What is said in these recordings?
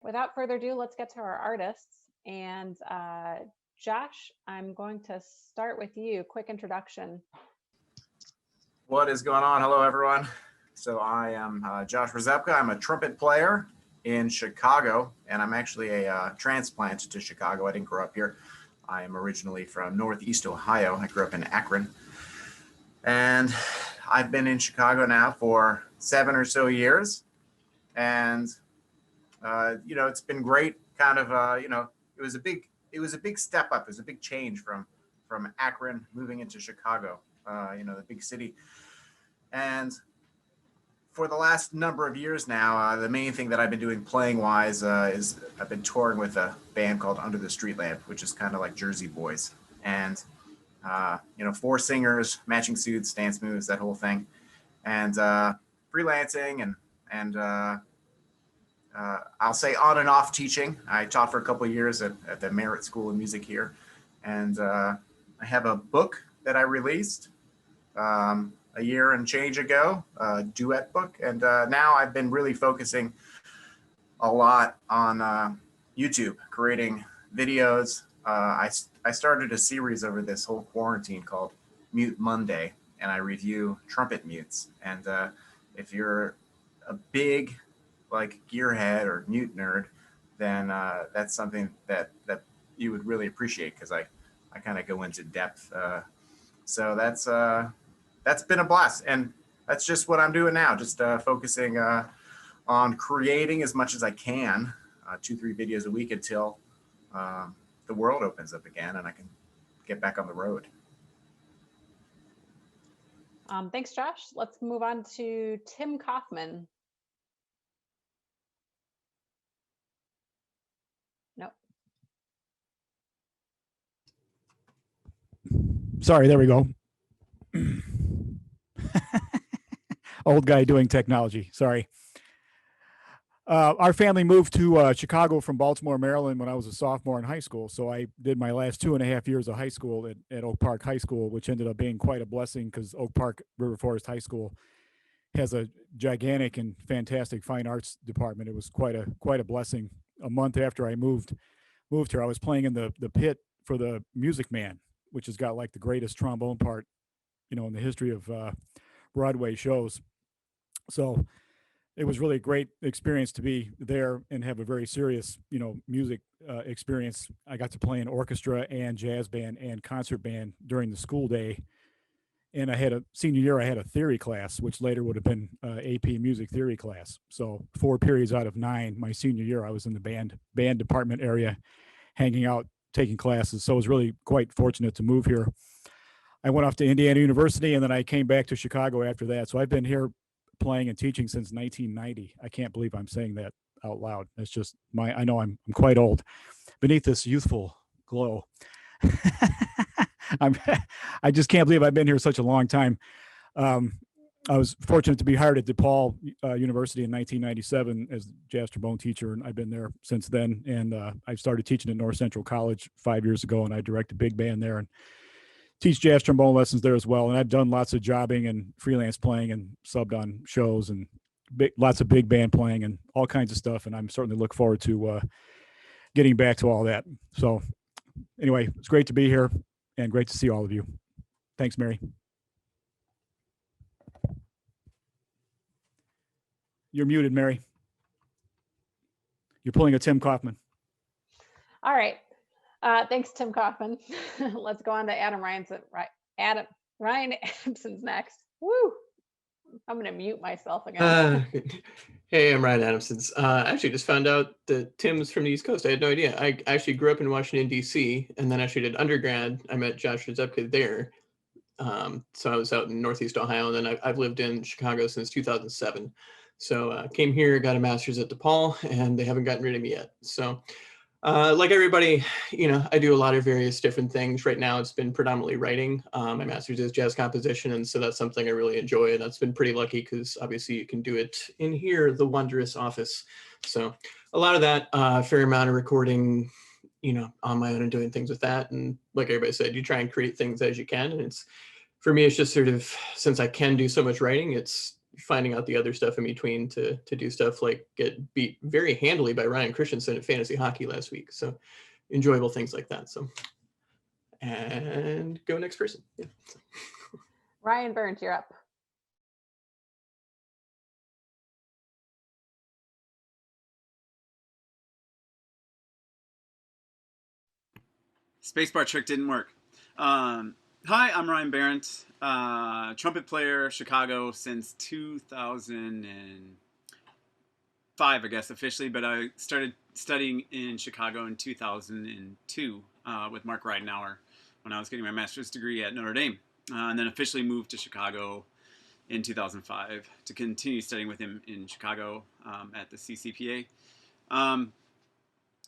without further ado, let's get to our artists. And Josh, I'm going to start with you. Quick introduction. What is going on? Hello, everyone. So I am Josh Rzepka. I'm a trumpet player in Chicago, and I'm actually a transplant to Chicago. I didn't grow up here. I am originally from Northeast Ohio. I grew up in Akron. And I've been in Chicago now for 7 or so years. And, you know, it's been great. Kind of, you know, it was a big step up. It was a big change from Akron moving into Chicago, you know, the big city. And for the last number of years now, the main thing that I've been doing playing wise is I've been touring with a band called Under the Street Lamp, which is kind of like Jersey Boys. And, you know, 4 singers, matching suits, dance moves, that whole thing. And freelancing and I'll say on and off teaching. I taught for a couple of years at the Merit School of Music here. And I have a book that I released a year and change ago, a duet book. And now I've been really focusing a lot on YouTube, creating videos. I started a series over this whole quarantine called Mute Monday, and I review trumpet mutes. And if you're a big like gearhead or mute nerd, then that's something that you would really appreciate, because I kind of go into depth. So that's been a blast, and that's just what I'm doing now, just focusing on creating as much as I can, 2-3 videos a week until the world opens up again and I can get back on the road. Thanks, Josh. Let's move on to Tim Kaufman. Nope. Sorry, there we go. Old guy doing technology. Sorry. Our family moved to Chicago from Baltimore, Maryland when I was a sophomore in high school. So I did my last 2.5 years of high school at Oak Park High School, which ended up being quite a blessing because Oak Park River Forest High School has a gigantic and fantastic fine arts department. It was quite a blessing. A month after I moved here, I was playing in the pit for the Music Man, which has got like the greatest trombone part, you know, in the history of Broadway shows. So it was really a great experience to be there and have a very serious, you know, music experience. I got to play in orchestra and jazz band and concert band during the school day. And I had a senior year, I had a theory class, which later would have been AP music theory class. So 4 periods out of 9, my senior year, I was in the band department area, hanging out, taking classes. So I was really quite fortunate to move here. I went off to Indiana University, and then I came back to Chicago after that. So I've been here playing and teaching since 1990. I can't believe I'm saying that out loud. It's just I know I'm quite old beneath this youthful glow. I just can't believe I've been here such a long time. I was fortunate to be hired at DePaul University in 1997 as jazz trombone teacher, and I've been there since then. And I started teaching at North Central College 5 years ago, and I direct a big band there and teach jazz trombone lessons there as well. And I've done lots of jobbing and freelance playing and subbed on shows and lots of big band playing and all kinds of stuff. And I'm certainly look forward to getting back to all that. So anyway, it's great to be here and great to see all of you. Thanks, Mary. You're muted, Mary. You're pulling a Tim Kaufman. All right. Thanks, Tim Kaufman. Let's go on to Adam Ryanson. Ryan Adamson's next. Woo! I'm going to mute myself again. Hey, I'm Ryan Adamson. I actually just found out that Tim's from the East Coast. I had no idea. I actually grew up in Washington, D.C., and then actually did undergrad. I met Josh Rzepka there. So I was out in Northeast Ohio, and then I've lived in Chicago since 2007. So came here, got a master's at DePaul, and they haven't gotten rid of me yet. So like everybody, you know, I do a lot of various different things. Right now, it's been predominantly writing. My master's is jazz composition, and so that's something I really enjoy. And that's been pretty lucky because obviously you can do it in here, the wondrous office. So a lot of that, fair amount of recording, you know, on my own and doing things with that. And like everybody said, you try and create things as you can. And it's, for me, it's just sort of, since I can do so much writing, it's finding out the other stuff in between to do stuff like get beat very handily by Ryan Christensen at fantasy hockey last week. So enjoyable things like that. So, and go next person. Yeah. Ryan Burns, you're up. Spacebar trick didn't work. Hi, I'm Ryan Barrett, trumpet player, Chicago since 2005, I guess, officially, but I started studying in Chicago in 2002 with Mark Reidenauer when I was getting my master's degree at Notre Dame, and then officially moved to Chicago in 2005 to continue studying with him in Chicago at the CCPA.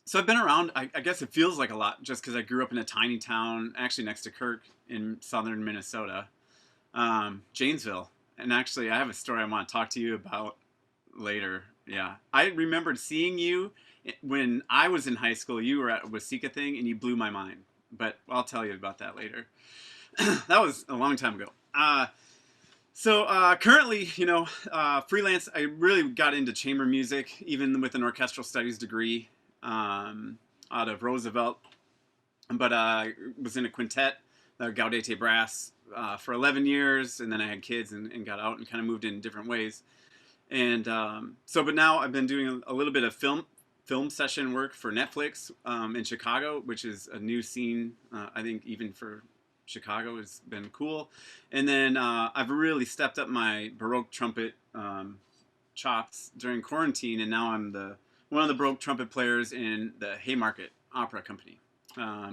So I've been around, I guess it feels like a lot just because I grew up in a tiny town, actually next to Kirk in southern Minnesota, Janesville. And actually, I have a story I want to talk to you about later. Yeah. I remembered seeing you when I was in high school. You were at a Wasika thing and you blew my mind. But I'll tell you about that later. That was a long time ago. So currently, freelance, I really got into chamber music, even with an orchestral studies degree. Out of Roosevelt, but I was in a quintet, the Gaudete Brass, for 11 years, and then I had kids and got out and kind of moved in different ways. And but now I've been doing a little bit of film session work for Netflix in Chicago, which is a new scene. I think even for Chicago has been cool. And then I've really stepped up my Baroque trumpet chops during quarantine, and now I'm one of the Baroque trumpet players in the Haymarket Opera Company,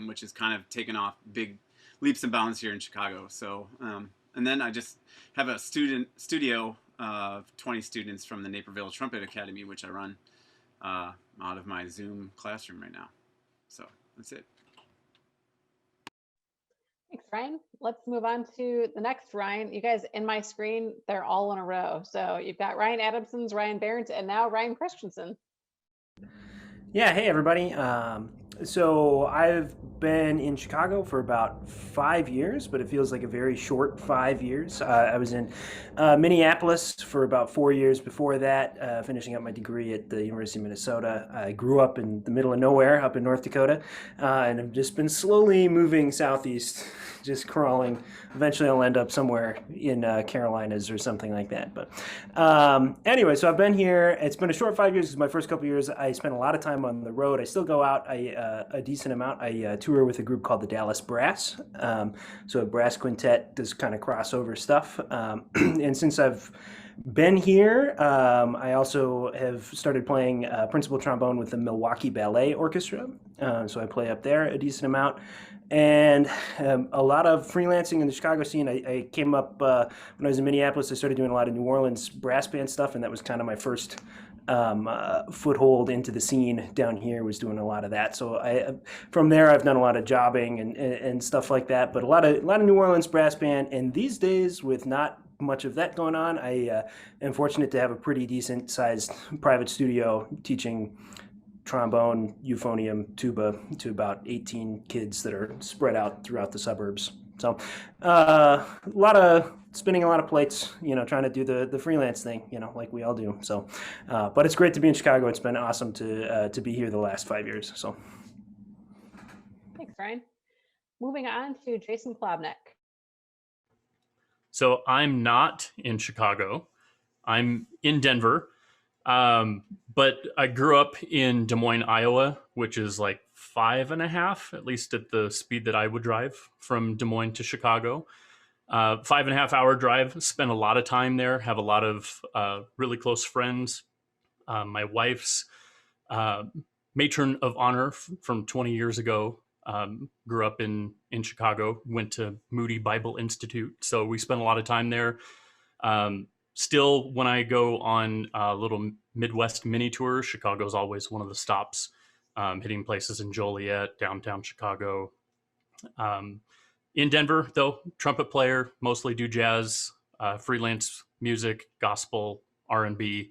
which has kind of taken off big leaps and bounds here in Chicago. So, and then I just have a studio of 20 students from the Naperville Trumpet Academy, which I run out of my Zoom classroom right now. So that's it. Thanks, Ryan. Let's move on to the next Ryan. You guys, in my screen, they're all in a row. So you've got Ryan Adamson's, Ryan Barrett, and now Ryan Christensen. Yeah, hey everybody. So I've been in Chicago for about 5 years, but it feels like a very short 5 years. I was in Minneapolis for about 4 years before that, finishing up my degree at the University of Minnesota. I grew up in the middle of nowhere up in North Dakota, and I've just been slowly moving southeast, just crawling. Eventually I'll end up somewhere in Carolinas or something like that. But anyway, so I've been here. It's been a short 5 years. This is my first couple of years. I spent a lot of time on the road. I still go out a decent amount. I tour with a group called the Dallas Brass. So a brass quintet does kind of crossover stuff. And since I've been here, I also have started playing principal trombone with the Milwaukee Ballet Orchestra. So I play up there a decent amount. And a lot of freelancing in the Chicago scene. I came up when I was in Minneapolis. I started doing a lot of New Orleans brass band stuff, and that was kind of my first foothold into the scene down here, was doing a lot of that. So from there I've done a lot of jobbing and stuff like that, but a lot of New Orleans brass band. And these days, with not much of that going on, I am fortunate to have a pretty decent sized private studio teaching trombone, euphonium, tuba to about 18 kids that are spread out throughout the suburbs. So a lot of spinning a lot of plates, trying to do the freelance thing, like we all do. So, but it's great to be in Chicago. It's been awesome to be here the last 5 years. So, Thanks, Ryan. Moving on to Jason Klobnik. So I'm not in Chicago. I'm in Denver. But I grew up in Des Moines, Iowa, which is like 5.5, at least at the speed that I would drive from Des Moines to Chicago. 5.5 hour drive, spent a lot of time there, have a lot of really close friends. My wife's matron of honor from 20 years ago grew up in Chicago, went to Moody Bible Institute. So we spent a lot of time there. Still, when I go on little Midwest mini tours, Chicago's always one of the stops, hitting places in Joliet, downtown Chicago. In Denver, though, trumpet player, mostly do jazz, freelance music, gospel, R&B,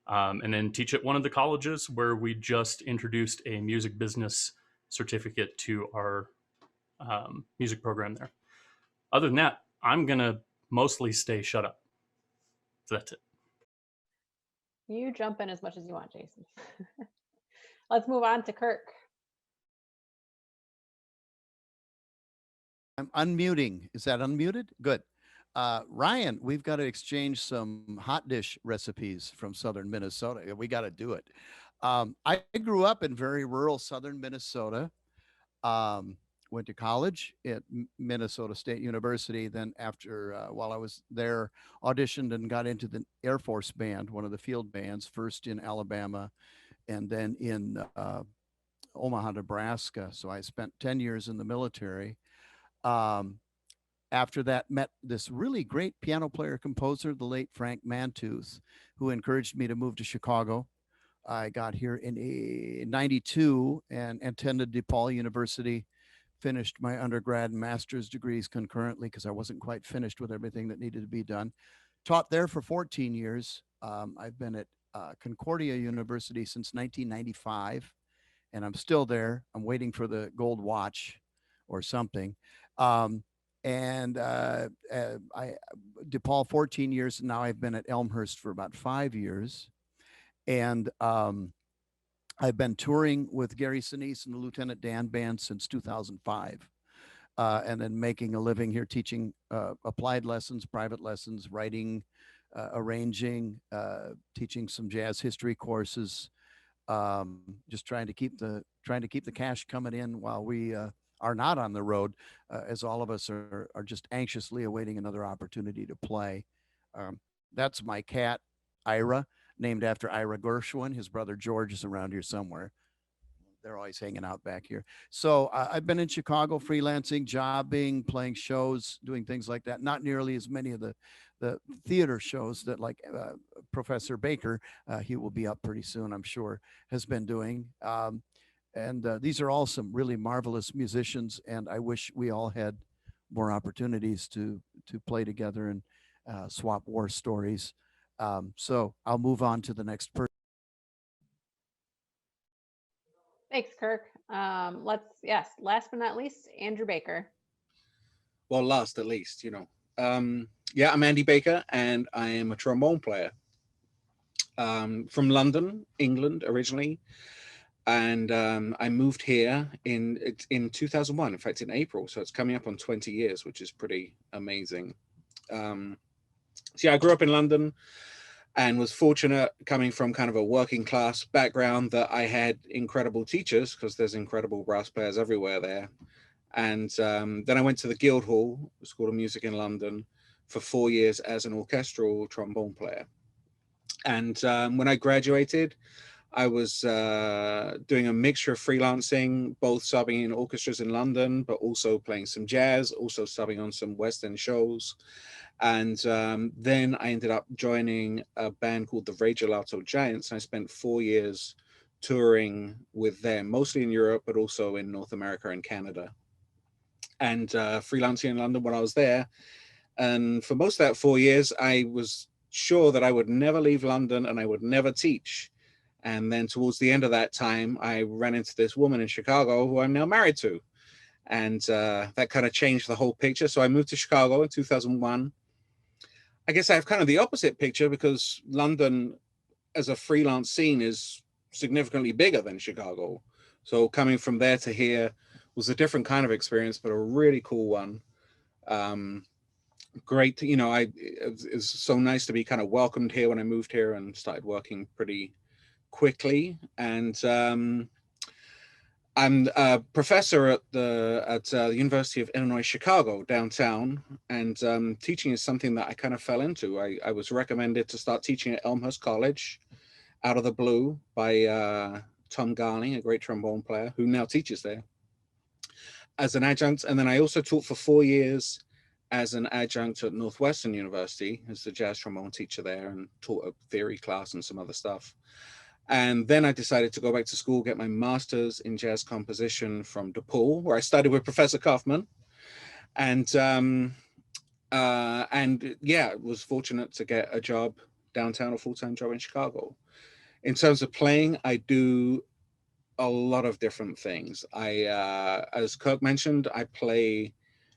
and then teach at one of the colleges where we just introduced a music business certificate to our music program there. Other than that, I'm going to mostly stay shut up. So that's it. You jump in as much as you want, Jason. Let's move on to Kirk. I'm unmuting. Is that unmuted? Good. Ryan, we've got to exchange some hot dish recipes from southern Minnesota. We got to do it. I grew up in very rural southern Minnesota. Went to college at Minnesota State University. Then after, while I was there, auditioned and got into the Air Force Band, one of the field bands, first in Alabama and then in Omaha, Nebraska. So I spent 10 years in the military. After that, met this really great piano player composer, the late Frank Mantooth, who encouraged me to move to Chicago. I got here in '92 and attended DePaul University, finished my undergrad and master's degrees concurrently because I wasn't quite finished with everything that needed to be done. Taught there for 14 years. I've been at Concordia University since 1995, and I'm still there. I'm waiting for the gold watch or something. I DePaul 14 years. Now I've been at Elmhurst for about 5 years. And I've been touring with Gary Sinise and the Lieutenant Dan Band since 2005. And then making a living here, teaching applied lessons, private lessons, writing, arranging, teaching some jazz history courses, just trying to keep the cash coming in while we are not on the road, as all of us are just anxiously awaiting another opportunity to play. That's my cat, Ira, named after Ira Gershwin. His brother George is around here somewhere. They're always hanging out back here. So I've been in Chicago freelancing, jobbing, playing shows, doing things like that. Not nearly as many of the theater shows that like Professor Baker, he will be up pretty soon, I'm sure, has been doing. These are all some really marvelous musicians, and I wish we all had more opportunities to play together and swap war stories. So I'll move on to the next person. Thanks, Kirk. Last but not least, Andrew Baker. Well, last at least, yeah, I'm Andy Baker, and I am a trombone player from London, England originally. And I moved here in 2001, in fact, in April. So it's coming up on 20 years, which is pretty amazing. So yeah, I grew up in London and was fortunate coming from kind of a working class background that I had incredible teachers, because there's incredible brass players everywhere there. And then I went to the Guildhall School of Music in London for 4 years as an orchestral trombone player. And when I graduated, I was doing a mixture of freelancing, both subbing in orchestras in London, but also playing some jazz, also subbing on some West End shows. And then I ended up joining a band called the Ray Gelato Giants. I spent 4 years touring with them, mostly in Europe, but also in North America and Canada. And freelancing in London when I was there. And for most of that 4 years, I was sure that I would never leave London and I would never teach. And then towards the end of that time, I ran into this woman in Chicago who I'm now married to. And that kind of changed the whole picture. So I moved to Chicago in 2001. I guess I have kind of the opposite picture, because London as a freelance scene is significantly bigger than Chicago. So coming from there to here was a different kind of experience, but a really cool one. Great, it's so nice to be kind of welcomed here when I moved here and started working pretty quickly. And I'm a professor at the University of Illinois Chicago downtown, and teaching is something that I kind of fell into. I was recommended to start teaching at Elmhurst College out of the blue by Tom Garling, a great trombone player who now teaches there as an adjunct. And then I also taught for 4 years as an adjunct at Northwestern University as the jazz trombone teacher there, and taught a theory class and some other stuff. And then I decided to go back to school, get my master's in jazz composition from DePaul, where I studied with Professor Kaufman. And yeah, was fortunate to get a job downtown, a full-time job in Chicago. In terms of playing, I do a lot of different things. As Kirk mentioned, I play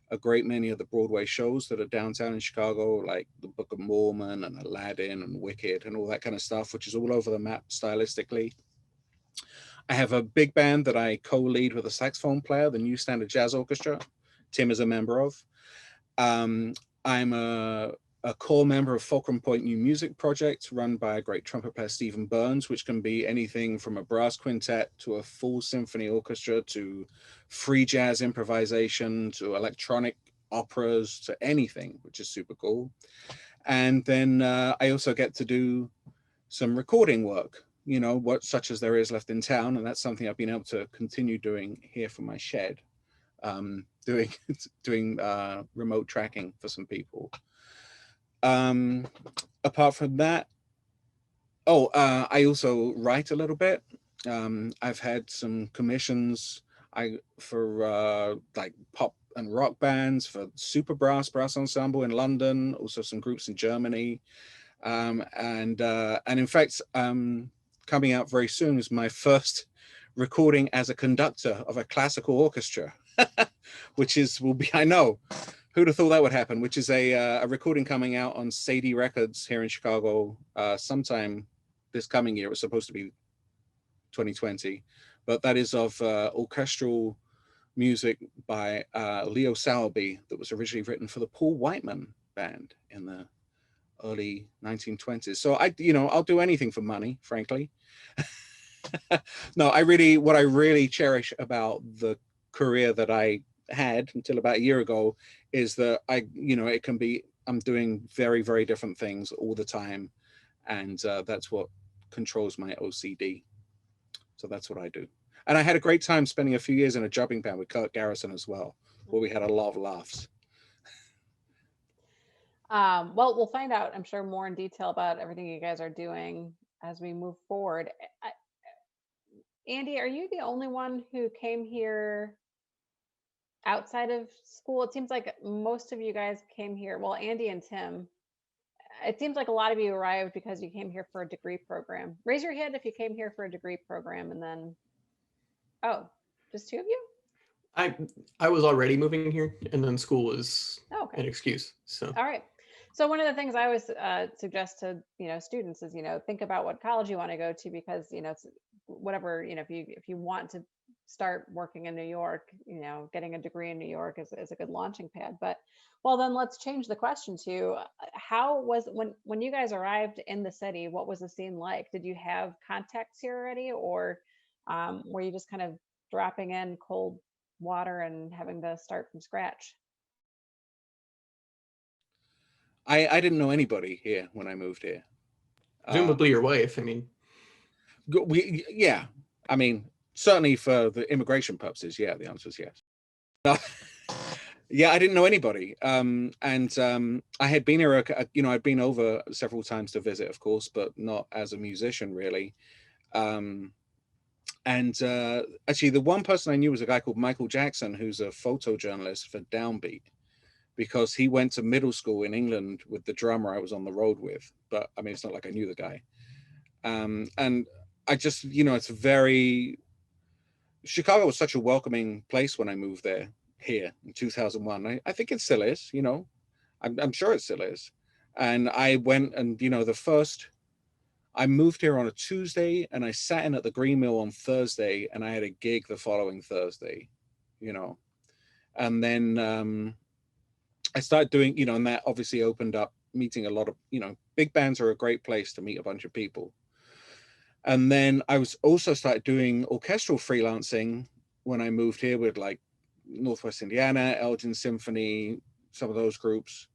a great many of the Broadway shows that are downtown in Chicago, like The Book of Mormon and Aladdin and Wicked and all that kind of stuff, which is all over the map stylistically. I have a big band that I co-lead with a saxophone player, the New Standard Jazz Orchestra. Tim is a member of. I'm a core member of Fulcrum Point New Music Project, run by a great trumpet player, Stephen Burns, which can be anything from a brass quintet to a full symphony orchestra to free jazz improvisation to electronic operas to anything, which is super cool. And then I also get to do some recording work, you know, such as there is left in town. And that's something I've been able to continue doing here from my shed, doing remote tracking for some people. Apart from that, I also write a little bit. I've had some commissions for like pop and rock bands, for Super Brass Ensemble in London, also some groups in Germany. And in fact, coming out very soon is my first recording as a conductor of a classical orchestra, which will be, I know, who'd have thought that would happen, which is a recording coming out on Sadie Records here in Chicago sometime this coming year. It was supposed to be 2020, but that is of orchestral music by Leo Sowerby that was originally written for the Paul Whiteman band in the early 1920s. So I'll do anything for money, frankly. No, what I really cherish about the career that I had until about a year ago is that I'm doing very, very different things all the time. And that's what controls my OCD. So that's what I do. And I had a great time spending a few years in a jumping band with Kurt Garrison as well, where we had a lot of laughs. Well, we'll find out, I'm sure, more in detail about everything you guys are doing as we move forward. Andy, are you the only one who came here outside of school? It seems like most of you guys came here. Well, Andy and Tim, it seems like a lot of you arrived because you came here for a degree program. Raise your hand if you came here for a degree program, and then, just two of you? I was already moving here, and then school was Okay. an excuse. So all right. So one of the things I always suggest to students is think about what college you want to go to, because it's whatever if you want to start working in New York, getting a degree in New York is a good launching pad. But well, then let's change the question to how was when you guys arrived in the city, what was the scene like? Did you have contacts here already, or were you just kind of dropping in cold water and having to start from scratch? I didn't know anybody here when I moved here. presumably your wife. I mean, I mean, certainly for the immigration purposes, yeah, the answer is yes. Yeah, I didn't know anybody. And I had been here, I'd been over several times to visit, of course, but not as a musician, really. And actually, the one person I knew was a guy called Michael Jackson, who's a photojournalist for Downbeat, because he went to middle school in England with the drummer I was on the road with. But I mean, it's not like I knew the guy. And I just, Chicago was such a welcoming place when I moved here in 2001. I think it still is, I'm sure it still is. And I went and, I moved here on a Tuesday and I sat in at the Green Mill on Thursday and I had a gig the following Thursday, and then I started doing, and that obviously opened up meeting a lot of, big bands are a great place to meet a bunch of people. And then I was also started doing orchestral freelancing when I moved here with like Northwest Indiana, Elgin Symphony, some of those groups.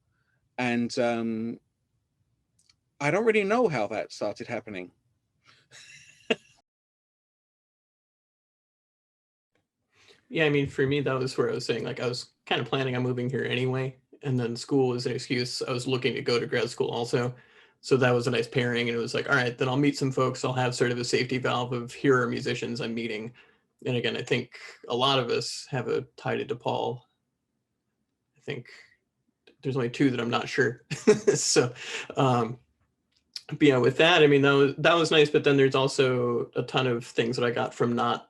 And I don't really know how that started happening. yeah, I mean, for me, that was where I was saying, like, I was kind of planning on moving here anyway. And then school was an excuse. I was looking to go to grad school also. So that was a nice pairing. And it was like, all right, then I'll meet some folks. I'll have sort of a safety valve of here are musicians I'm meeting. And again, I think a lot of us have a tie to DePaul. I think there's only two that I'm not sure. So, but yeah, with that, I mean, that was nice. But then there's also a ton of things that I got from not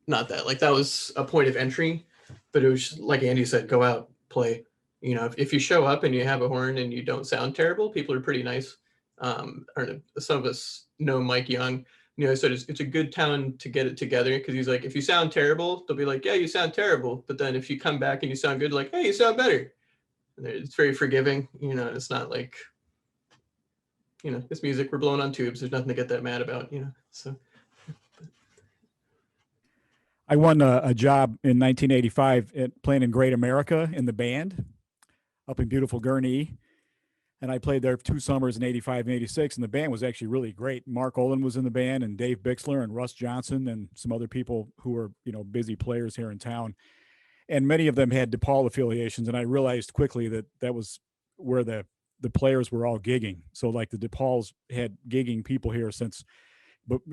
that. Like that was a point of entry, but it was like Andy said, go out, play. You know, if you show up and you have a horn and you don't sound terrible, people are pretty nice. Or some of us know Mike Young, you know, so it's a good town to get it together, because he's like, if you sound terrible, they'll be like, yeah, you sound terrible. But then if you come back and you sound good, like, hey, you sound better. And it's very forgiving, you know. It's not like, you know, this music, we're blowing on tubes. There's nothing to get that mad about, you know. So I won a job in 1985 playing in Great America in the band up in beautiful Gurnee. And I played there 2 summers in 85 and 86. And the band was actually really great. Mark Olin was in the band, and Dave Bixler and Russ Johnson and some other people who were, you know, busy players here in town. And many of them had DePaul affiliations. And I realized quickly that that was where the players were all gigging. So like the DePauls had gigging people here since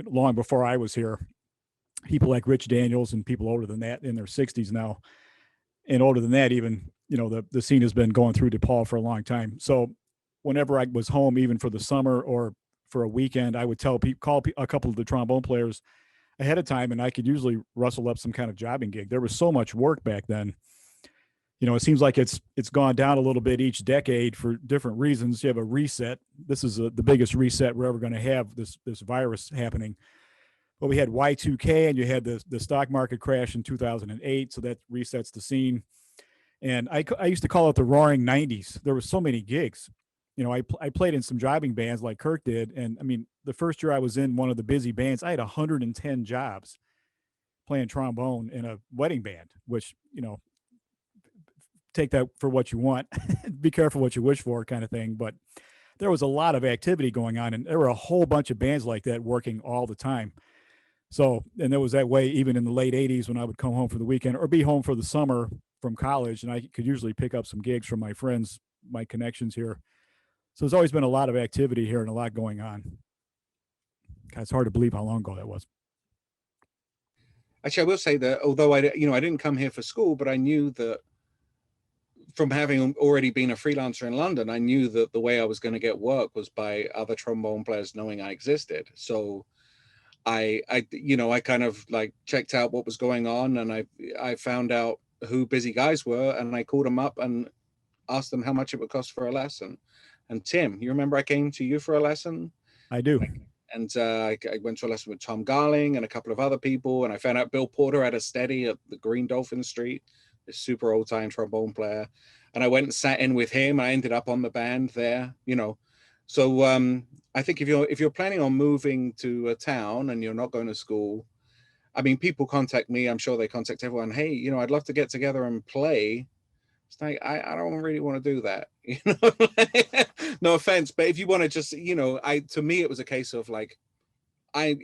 long before I was here. People like Rich Daniels and people older than that in their 60s now. And older than that, even, you know, the scene has been going through DePaul for a long time. So whenever I was home, even for the summer or for a weekend, I would call a couple of the trombone players ahead of time, and I could usually rustle up some kind of jobbing gig. There was so much work back then. You know, it seems like it's gone down a little bit each decade for different reasons. You have a reset. This is the biggest reset we're ever going to have, this virus happening. But we had Y2K, and you had the stock market crash in 2008, so that resets the scene. And I used to call it the roaring 90s. There were so many gigs. You know, I played in some jobbing bands like Kirk did. And I mean, the first year I was in one of the busy bands, I had 110 jobs playing trombone in a wedding band, which, you know, take that for what you want, be careful what you wish for kind of thing. But there was a lot of activity going on, and there were a whole bunch of bands like that working all the time. So, and there was that way even in the late 80s when I would come home for the weekend or be home for the summer from college, and I could usually pick up some gigs from my friends, my connections here. So there's always been a lot of activity here and a lot going on. God, it's hard to believe how long ago that was. Actually, I will say that although I didn't come here for school, but I knew that from having already been a freelancer in London, I knew that the way I was going to get work was by other trombone players knowing I existed. So I kind of like checked out what was going on, and I found out who busy guys were, and I called them up and asked them how much it would cost for a lesson. And Tim, you remember I came to you for a lesson? I do. And I went to a lesson with Tom Garling and a couple of other people, and I found out Bill Porter had a steady at the Green Dolphin Street, this super old time trombone player. And I went and sat in with him. I ended up on the band there, you know. So I think if you're planning on moving to a town and you're not going to school, I mean, people contact me. I'm sure they contact everyone. Hey, you know, I'd love to get together and play. It's like, I don't really want to do that, you know. No offense, but if you want to just, you know, to me it was a case of like, I'm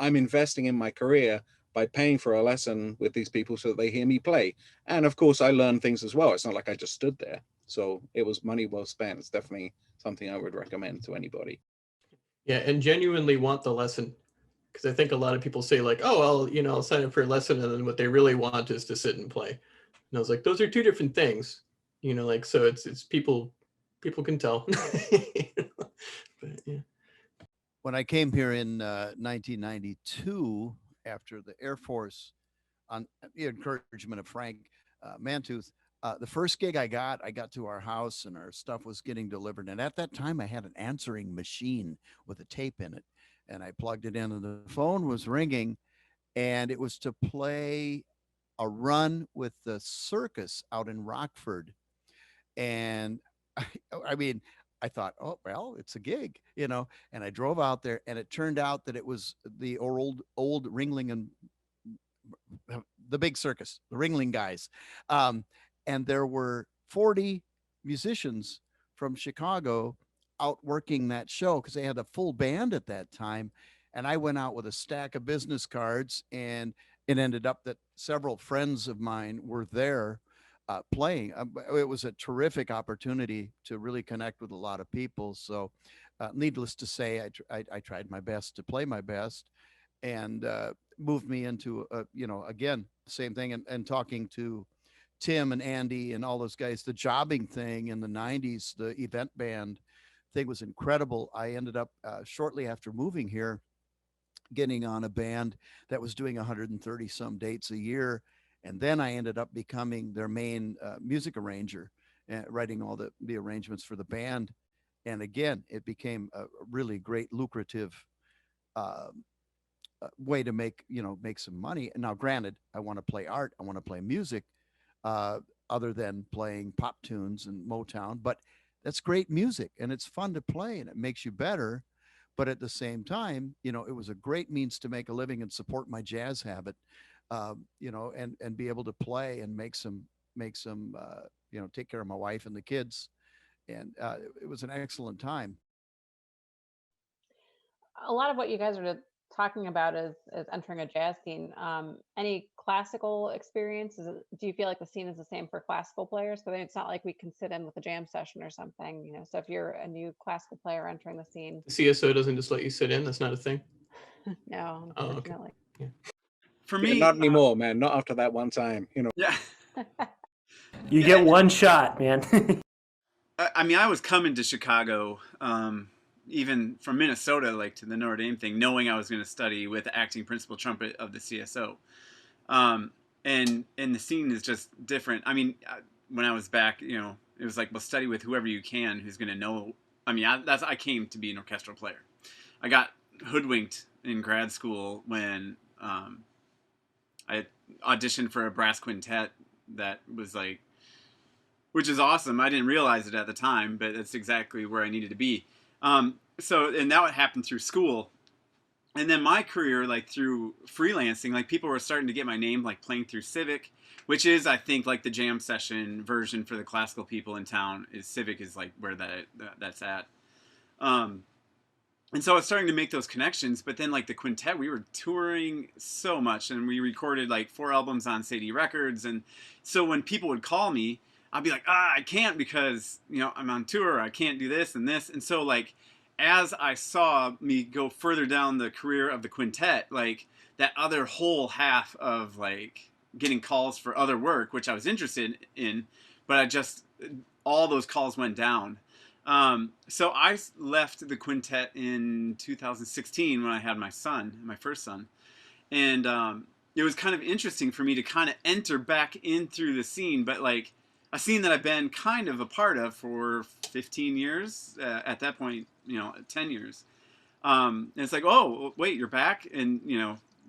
investing in my career by paying for a lesson with these people so that they hear me play. And of course I learned things as well. It's not like I just stood there. So it was money well spent. It's definitely something I would recommend to anybody. yeah, and genuinely want the lesson. Because I think a lot of people say like, oh, I'll sign up for a lesson, and then what they really want is to sit and play. And I was like, those are two different things, you know, like, so it's people can tell. But, yeah. When I came here in 1992, after the Air Force, on the encouragement of Frank Mantooth, the first gig I got to our house and our stuff was getting delivered. And at that time, I had an answering machine with a tape in it. And I plugged it in, and the phone was ringing, and it was to play a run with the circus out in Rockford. And I mean, I thought, oh, well, it's a gig, you know, and I drove out there, and it turned out that it was the old Ringling and the big circus, the Ringling guys. And there were 40 musicians from Chicago out working that show because they had a full band at that time. And I went out with a stack of business cards, and it ended up that several friends of mine were there playing. It was a terrific opportunity to really connect with a lot of people. So needless to say, I tried my best to play my best, and moved me into, again, same thing. And talking to Tim and Andy and all those guys, the jobbing thing in the 90s, the event band thing was incredible. I ended up shortly after moving here, getting on a band that was doing 130 some dates a year. And then I ended up becoming their main music arranger, writing all the arrangements for the band. And again, it became a really great, lucrative way to make some money. And now, granted, I want to play art, I want to play music, other than playing pop tunes and Motown, but that's great music and it's fun to play and it makes you better. But at the same time, it was a great means to make a living and support my jazz habit, and be able to play and make some, take care of my wife and the kids. And it was an excellent time. A lot of what you guys are talking about is entering a jazz scene. Any classical experiences? Do you feel like the scene is the same for classical players? Because it's not like we can sit in with a jam session or something, So if you're a new classical player entering the scene, The CSO doesn't just let you sit in. That's not a thing. no, Oh, okay. unfortunately. Yeah. For me, not anymore, man. Not after that one time. Yeah. You get one shot, man. I mean, I was coming to Chicago, even from Minnesota, like to the Notre Dame thing, knowing I was going to study with the acting principal trumpet of the CSO. And the scene is just different. I mean, when I was back, it was like, well, study with whoever you can who's going to know. I mean, I came to be an orchestral player. I got hoodwinked in grad school when I auditioned for a brass quintet that was like, which is awesome. I didn't realize it at the time, but that's exactly where I needed to be. And that happened through school. And then my career, like through freelancing, like people were starting to get my name, like playing through Civic, which is, I think, like the jam session version for the classical people in town. Civic is like where that's at. And so I was starting to make those connections, but then like the quintet, we were touring so much and we recorded like 4 albums on Sadie Records. And so when people would call me, I'd be like, I can't because, I'm on tour. I can't do this and this. And so like, as I saw me go further down the career of the quintet, like that other whole half of like getting calls for other work, which I was interested in, but all those calls went down. So I left the quintet in 2016 when I had my first son. And it was kind of interesting for me to kind of enter back in through the scene, but like a scene that I've been kind of a part of for 15 years, at that point, 10 years. And it's like, oh, wait, you're back? And,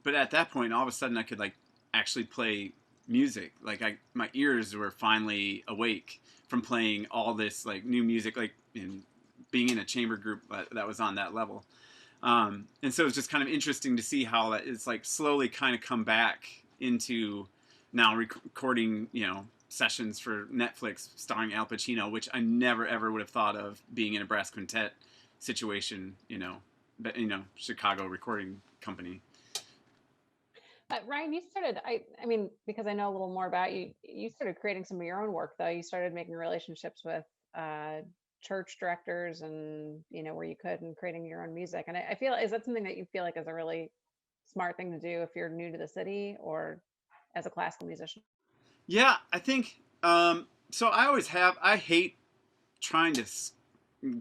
but at that point, all of a sudden I could like actually play music. Like my ears were finally awake from playing all this like new music, like in being in a chamber group that was on that level. And so it's just kind of interesting to see how it's like slowly kind of come back into now recording, sessions for Netflix starring Al Pacino, which I never ever would have thought of being in a brass quintet situation, but Chicago recording company. Ryan, you started, I mean, because I know a little more about you, you started creating some of your own work though. You started making relationships with church directors and, where you could, and creating your own music. And I feel, is that something that you feel like is a really smart thing to do if you're new to the city or as a classical musician? Yeah, I think, so I hate trying to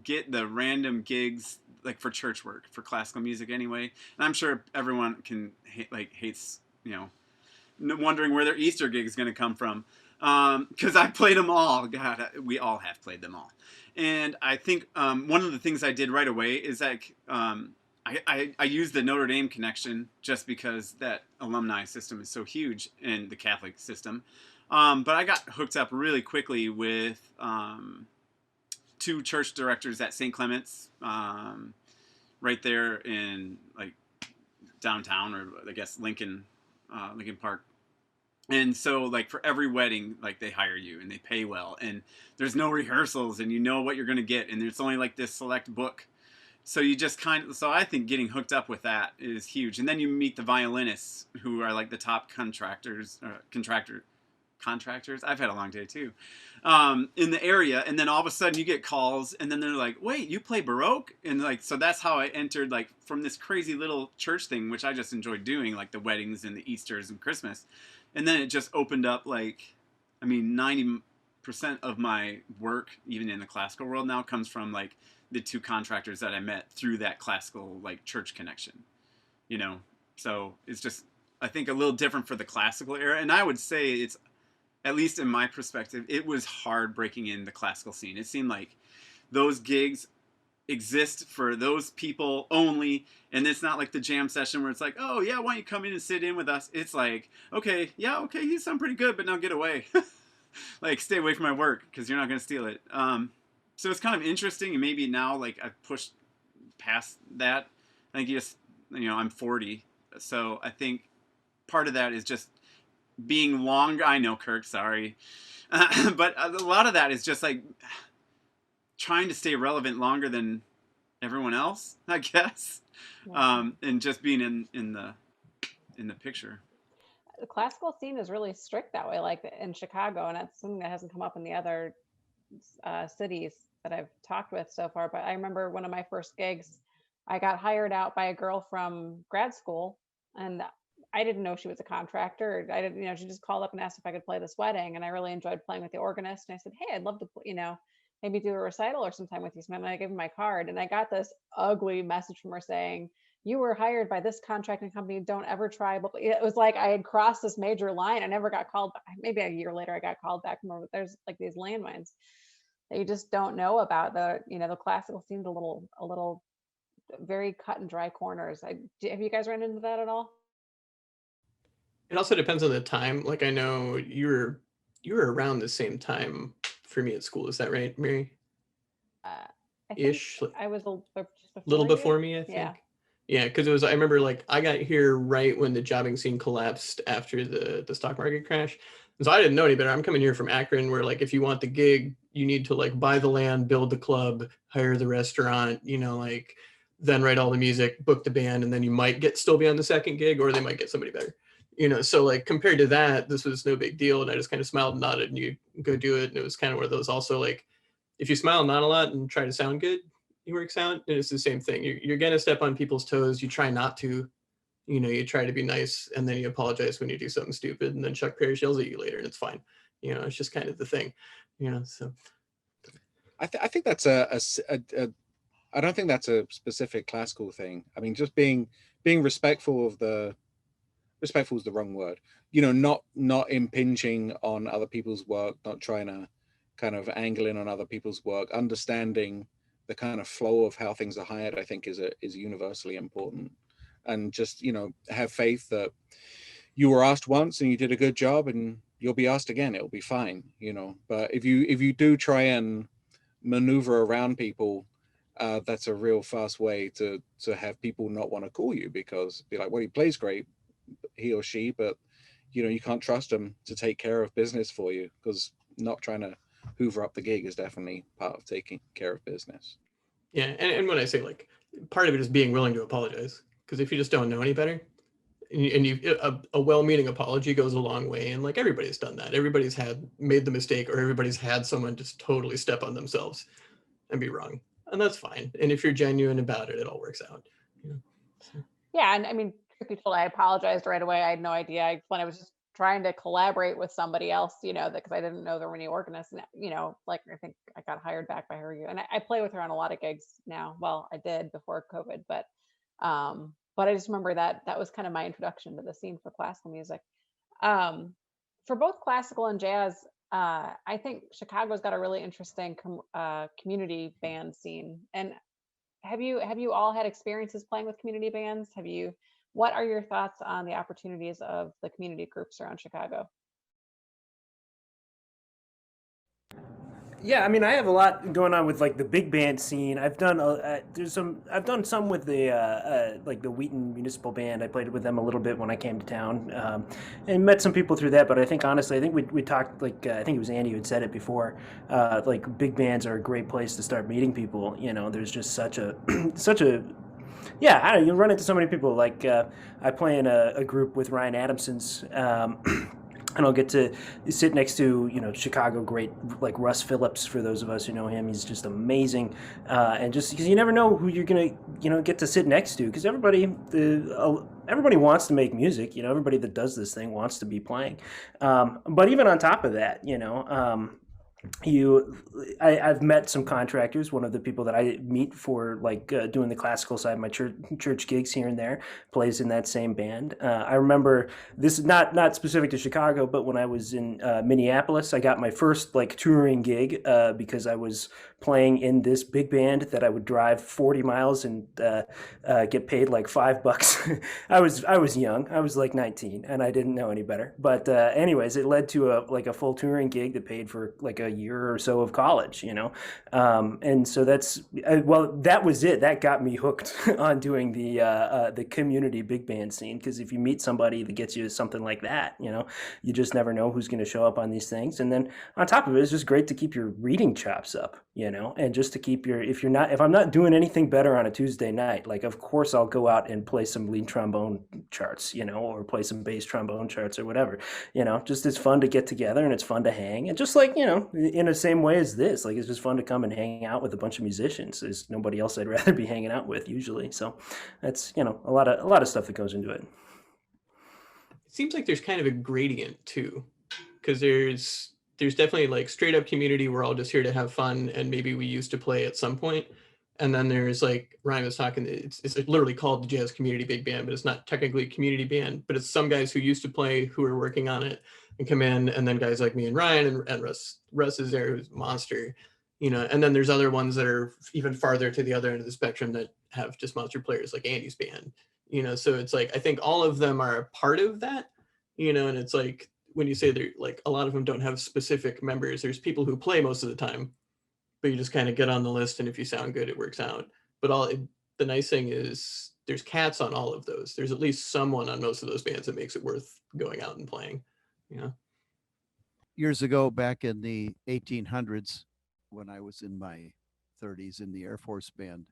get the random gigs like for church work, for classical music anyway. And I'm sure everyone can hates, wondering where their Easter gig is going to come from. Cause I played them all. God, we all have played them all. And I think, one of the things I did right away is like, I used the Notre Dame connection just because that alumni system is so huge in the Catholic system. But I got hooked up really quickly with, 2 church directors at St. Clement's, right there in like downtown, or I guess Lincoln Park. And so like for every wedding, like they hire you and they pay well and there's no rehearsals and you know what you're going to get. And there's only like this select book. So you just so I think getting hooked up with that is huge. And then you meet the violinists who are like the top contractors. I've had a long day too, in the area. And then all of a sudden you get calls and then they're like, wait, you play Baroque? And like, so that's how I entered like from this crazy little church thing, which I just enjoyed doing, like the weddings and the Easters and Christmas. And then it just opened up like, I mean, 90% of my work, even in the classical world now, comes from like the 2 contractors that I met through that classical like church connection, So it's just, I think, a little different for the classical era. And I would say it's, at least in my perspective, it was hard breaking in the classical scene. It seemed like those gigs exist for those people only, and it's not like the jam session where it's like, oh yeah, why don't you come in and sit in with us? It's like, okay, yeah, okay, you sound pretty good, but now get away. Like, stay away from my work because you're not going to steal it. So it's kind of interesting, and maybe now, like, I've pushed past that. I think I'm 40, so I think part of that is just being longer. I know, Kirk, sorry. But a lot of that is just like trying to stay relevant longer than everyone else, I guess. And just being in the picture. The classical scene is really strict that way, like in Chicago, and that's something that hasn't come up in the other cities that I've talked with so far. But I remember one of my first gigs, I got hired out by a girl from grad school, and I didn't know she was a contractor. I didn't, she just called up and asked if I could play this wedding, and I really enjoyed playing with the organist. And I said, hey, I'd love to, maybe do a recital or sometime with you. And I gave her my card, and I got this ugly message from her saying, you were hired by this contracting company, don't ever try. But it was like I had crossed this major line. I never got called. Maybe a year later I got called back from her, but there's like these landmines that you just don't know about. The classical scene's a little very cut and dry corners. Have you guys run into that at all? It also depends on the time. Like, I know you were around the same time for me at school. Is that right, Mary? I think Ish. I was a little before me, I think. Yeah, because I remember, like, I got here right when the jobbing scene collapsed after the stock market crash. And so I didn't know any better. I'm coming here from Akron, where, like, if you want the gig, you need to, like, buy the land, build the club, hire the restaurant, like, then write all the music, book the band, and then you might still be on the second gig, or they might get somebody better. So, like, compared to that, this was no big deal. And I just kind of smiled and nodded, and you go do it. And it was kind of one of those also, like, if you smile and nod a lot and try to sound good, it works out. And it's the same thing. You're going to step on people's toes. You try not to, you try to be nice, and then you apologize when you do something stupid. And then Chuck Parrish yells at you later, and it's fine. It's just kind of the thing, so. I think that's I don't think that's a specific classical thing. I mean, just being respectful is the wrong word. Not impinging on other people's work, not trying to kind of angle in on other people's work, understanding the kind of flow of how things are hired, I think is universally important. And just, have faith that you were asked once and you did a good job, and you'll be asked again, it'll be fine, But if you do try and maneuver around people, that's a real fast way to have people not want to call you, because be like, well, he plays great, he or she, but you can't trust them to take care of business for you, because not trying to hoover up the gig is definitely part of taking care of business. Yeah, and when I say, like, part of it is being willing to apologize, because if you just don't know any better, and a well-meaning apology goes a long way, and, like, everybody's done that. Everybody's made the mistake, or everybody's had someone just totally step on themselves and be wrong, and that's fine. And if you're genuine about it, it all works out. So. Yeah, and I mean, truth be told, I apologized right away. I had no idea when I was just trying to collaborate with somebody else, because I didn't know there were any organists, and like, I think I got hired back by her, and I play with her on a lot of gigs now. Well, I did before COVID, but I just remember that was kind of my introduction to the scene for classical music. For both classical and jazz, I think Chicago's got a really interesting community band scene. And have you all had experiences playing with community bands? What are your thoughts on the opportunities of the community groups around Chicago? Yeah, I mean, I have a lot going on with, like, the big band scene. I've done I've done some with the like the Wheaton Municipal Band. I played with them a little bit when I came to town, and met some people through that. But I think, honestly, we talked, like, I think it was Andy who had said it before. Like, big bands are a great place to start meeting people. There's just such a yeah, I don't know, you run into so many people. Like, I play in a group with Ryan Adamson's. And I'll get to sit next to, Chicago great, like Russ Phillips, for those of us who know him. He's just amazing. And just because you never know who you're going to, get to sit next to, because everybody wants to make music. Everybody that does this thing wants to be playing. But even on top of that, I've met some contractors. One of the people that I meet for like doing the classical side, my church gigs here and there, plays in that same band. I remember this is not specific to Chicago, but when I was in Minneapolis, I got my first like touring gig because I was playing in this big band that I would drive 40 miles and get paid like $5. I was young. I was like 19 and I didn't know any better. But anyways, it led to a full touring gig that paid for like a year or so of college, you know. And so that was it. That got me hooked on doing the community big band scene, because if you meet somebody that gets you something like that, you know, you just never know who's going to show up on these things. And then on top of it, it's just great to keep your reading chops up, you know, and just to keep if I'm not doing anything better on a Tuesday night, like of course I'll go out and play some lead trombone charts, you know, or play some bass trombone charts or whatever, you know. Just it's fun to get together and it's fun to hang, and just like, you know, in the same way as this, like it's just fun to come and hang out with a bunch of musicians. There's nobody else I'd rather be hanging out with usually. So that's, you know, a lot of stuff that goes into it. It seems like there's kind of a gradient too, because there's definitely like straight up community, we're all just here to have fun and maybe we used to play at some point. And then there's like Ryan was talking, it's literally called the Jazz Community Big Band, but it's not technically a community band, but it's some guys who used to play who are working on it and come in, and then guys like me and Ryan and Russ is there, who's a monster, you know. And then there's other ones that are even farther to the other end of the spectrum that have just monster players like Andy's band, you know. So it's like I think all of them are a part of that, you know. And it's like when you say they're like, a lot of them don't have specific members, there's people who play most of the time, but you just kind of get on the list, and if you sound good, it works out. But the nice thing is there's cats on all of those. There's at least someone on most of those bands that makes it worth going out and playing, you know. Years ago, back in the 1800s, when I was in my 30s in the Air Force Band,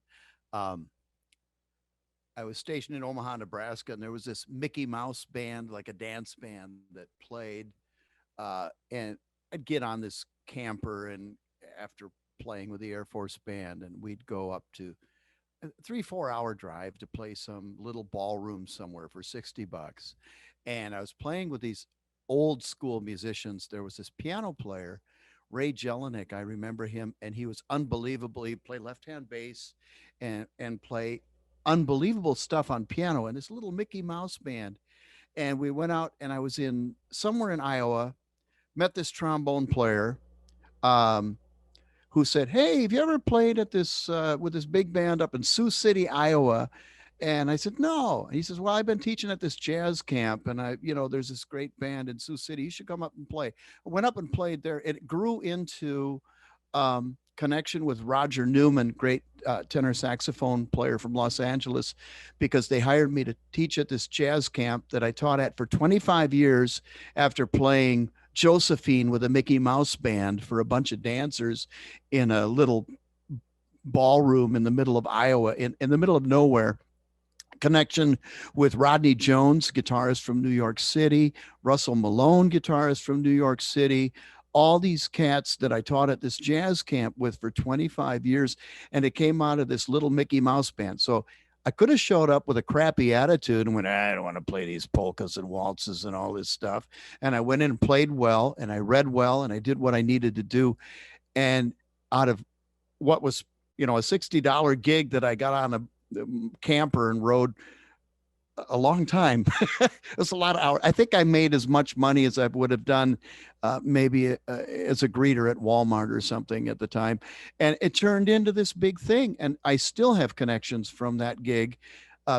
I was stationed in Omaha, Nebraska, and there was this Mickey Mouse band, like a dance band that played. And I'd get on this camper, and after playing with the Air Force Band, and we'd go up to a 3-4 hour drive to play some little ballroom somewhere for $60. And I was playing with these old school musicians. There was this piano player, Ray Jelinek. I remember him, and he was unbelievable. He played left-hand bass and play unbelievable stuff on piano, and this little Mickey Mouse band. And we went out, and I was in somewhere in Iowa, met this trombone player, who said, "Hey, have you ever played at this with this big band up in Sioux City, Iowa?" And I said, "No." And he says, "Well, I've been teaching at this jazz camp, and there's this great band in Sioux City. You should come up and play." I went up and played there. It grew into connection with Roger Newman, great tenor saxophone player from Los Angeles, because they hired me to teach at this jazz camp that I taught at for 25 years after playing Josephine with a Mickey Mouse band for a bunch of dancers in a little ballroom in the middle of Iowa, in the middle of nowhere. Connection with Rodney Jones, guitarist from New York City, Russell Malone, guitarist from New York City, all these cats that I taught at this jazz camp with for 25 years. And it came out of this little Mickey Mouse band. So I could have showed up with a crappy attitude and went, "I don't want to play these polkas and waltzes and all this stuff." And I went in and played well, and I read well, and I did what I needed to do. And out of what was, a $60 gig that I got on a camper and rode a long time. It was a lot of hours. I think I made as much money as I would have done maybe as a greeter at Walmart or something at the time. And it turned into this big thing. And I still have connections from that gig.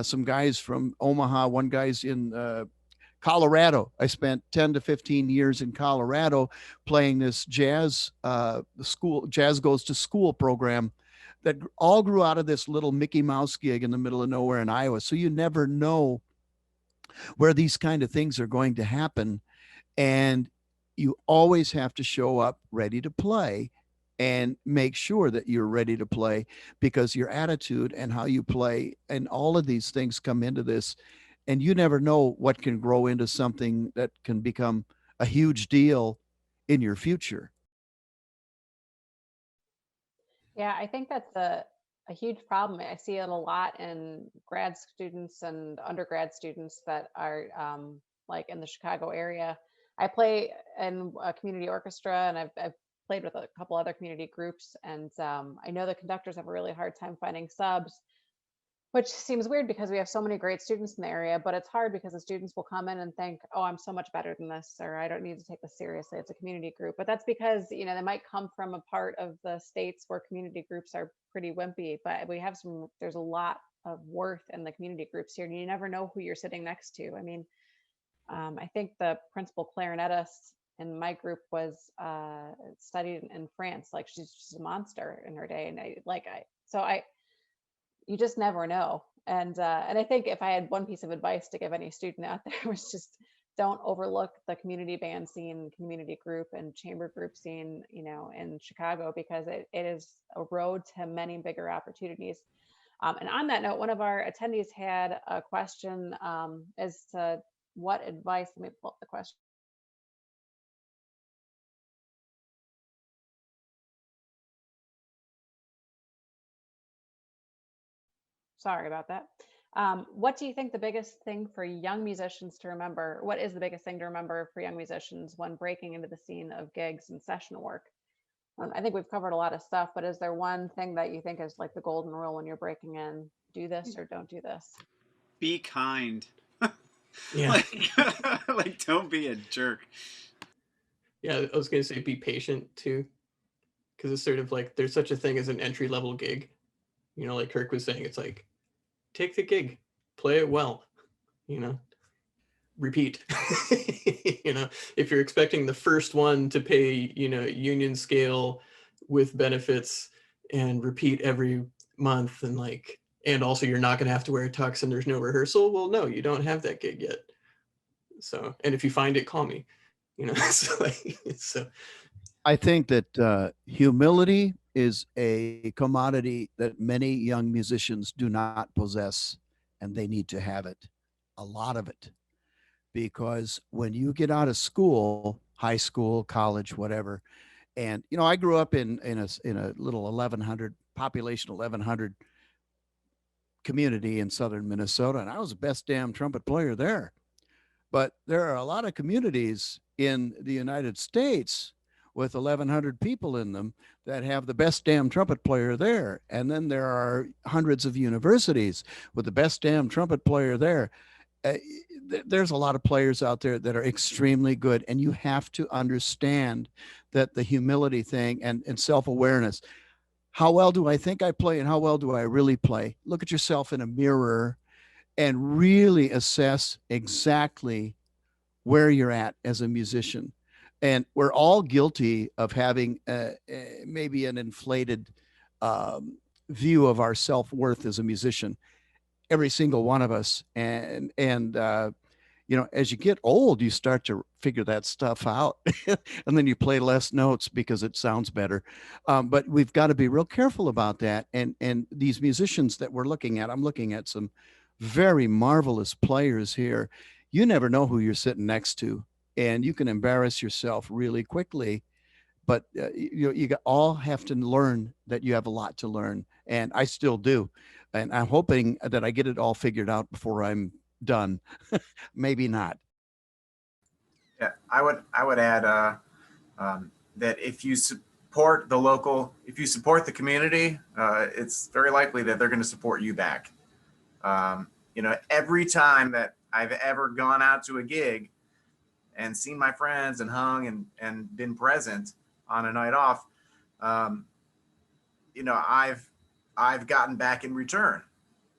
Some guys from Omaha, one guy's in Colorado. I spent 10 to 15 years in Colorado playing this jazz goes to school program that all grew out of this little Mickey Mouse gig in the middle of nowhere in Iowa. So you never know where these kind of things are going to happen. And you always have to show up ready to play and make sure that you're ready to play, because your attitude and how you play and all of these things come into this. And you never know what can grow into something that can become a huge deal in your future. Yeah, I think that's a huge problem. I see it a lot in grad students and undergrad students that are like in the Chicago area. I play in a community orchestra, and I've played with a couple other community groups, and I know the conductors have a really hard time finding subs, which seems weird because we have so many great students in the area, but it's hard because the students will come in and think, oh, I'm so much better than this, or I don't need to take this seriously. It's a community group. But that's because, you know, they might come from a part of the states where community groups are pretty wimpy, but we have there's a lot of worth in the community groups here, and you never know who you're sitting next to. I mean, I think the principal clarinetist in my group was studied in France. Like she's just a monster in her day. And you just never know. And I think if I had one piece of advice to give any student out there was just don't overlook the community band scene, community group and chamber group scene, you know, in Chicago, because it is a road to many bigger opportunities. And on that note, one of our attendees had a question as to what advice, let me pull up the question. Sorry about that. What do you think the biggest thing for young musicians to remember? What is the biggest thing to remember for young musicians when breaking into the scene of gigs and session work? I think we've covered a lot of stuff, but is there one thing that you think is like the golden rule when you're breaking in? Do this or don't do this? Be kind. Yeah. Like don't be a jerk. Yeah, I was going to say be patient too, because it's sort of like there's such a thing as an entry-level gig. You know, like Kirk was saying, it's like, take the gig, play it well, you know, repeat. You know, if you're expecting the first one to pay, you know, union scale with benefits and repeat every month and like, and also you're not going to have to wear a tux and there's no rehearsal. Well, no, you don't have that gig yet. So, and if you find it, call me, you know. So I think that humility is a commodity that many young musicians do not possess, and they need to have it, a lot of it. Because when you get out of school, high school, college, whatever, and you know, I grew up in a little 1,100 population, 1,100 community in southern Minnesota, and I was the best damn trumpet player there. But there are a lot of communities in the United States with 1,100 people in them that have the best damn trumpet player there. And then there are hundreds of universities with the best damn trumpet player there. There's a lot of players out there that are extremely good. And you have to understand that the humility thing and self-awareness. How well do I think I play and how well do I really play? Look at yourself in a mirror and really assess exactly where you're at as a musician. And we're all guilty of having maybe an inflated view of our self-worth as a musician, every single one of us. And you know, as you get old, you start to figure that stuff out and then you play less notes because it sounds better. But we've got to be real careful about that. And these musicians that we're looking at, I'm looking at some very marvelous players here. You never know who you're sitting next to, and you can embarrass yourself really quickly. But you all have to learn that you have a lot to learn, and I still do. And I'm hoping that I get it all figured out before I'm done. Maybe not. Yeah, I would add that if you support the local, if you support the community, it's very likely that they're going to support you back. You know, every time that I've ever gone out to a gig and seen my friends and hung and been present on a night off, you know, I've gotten back in return,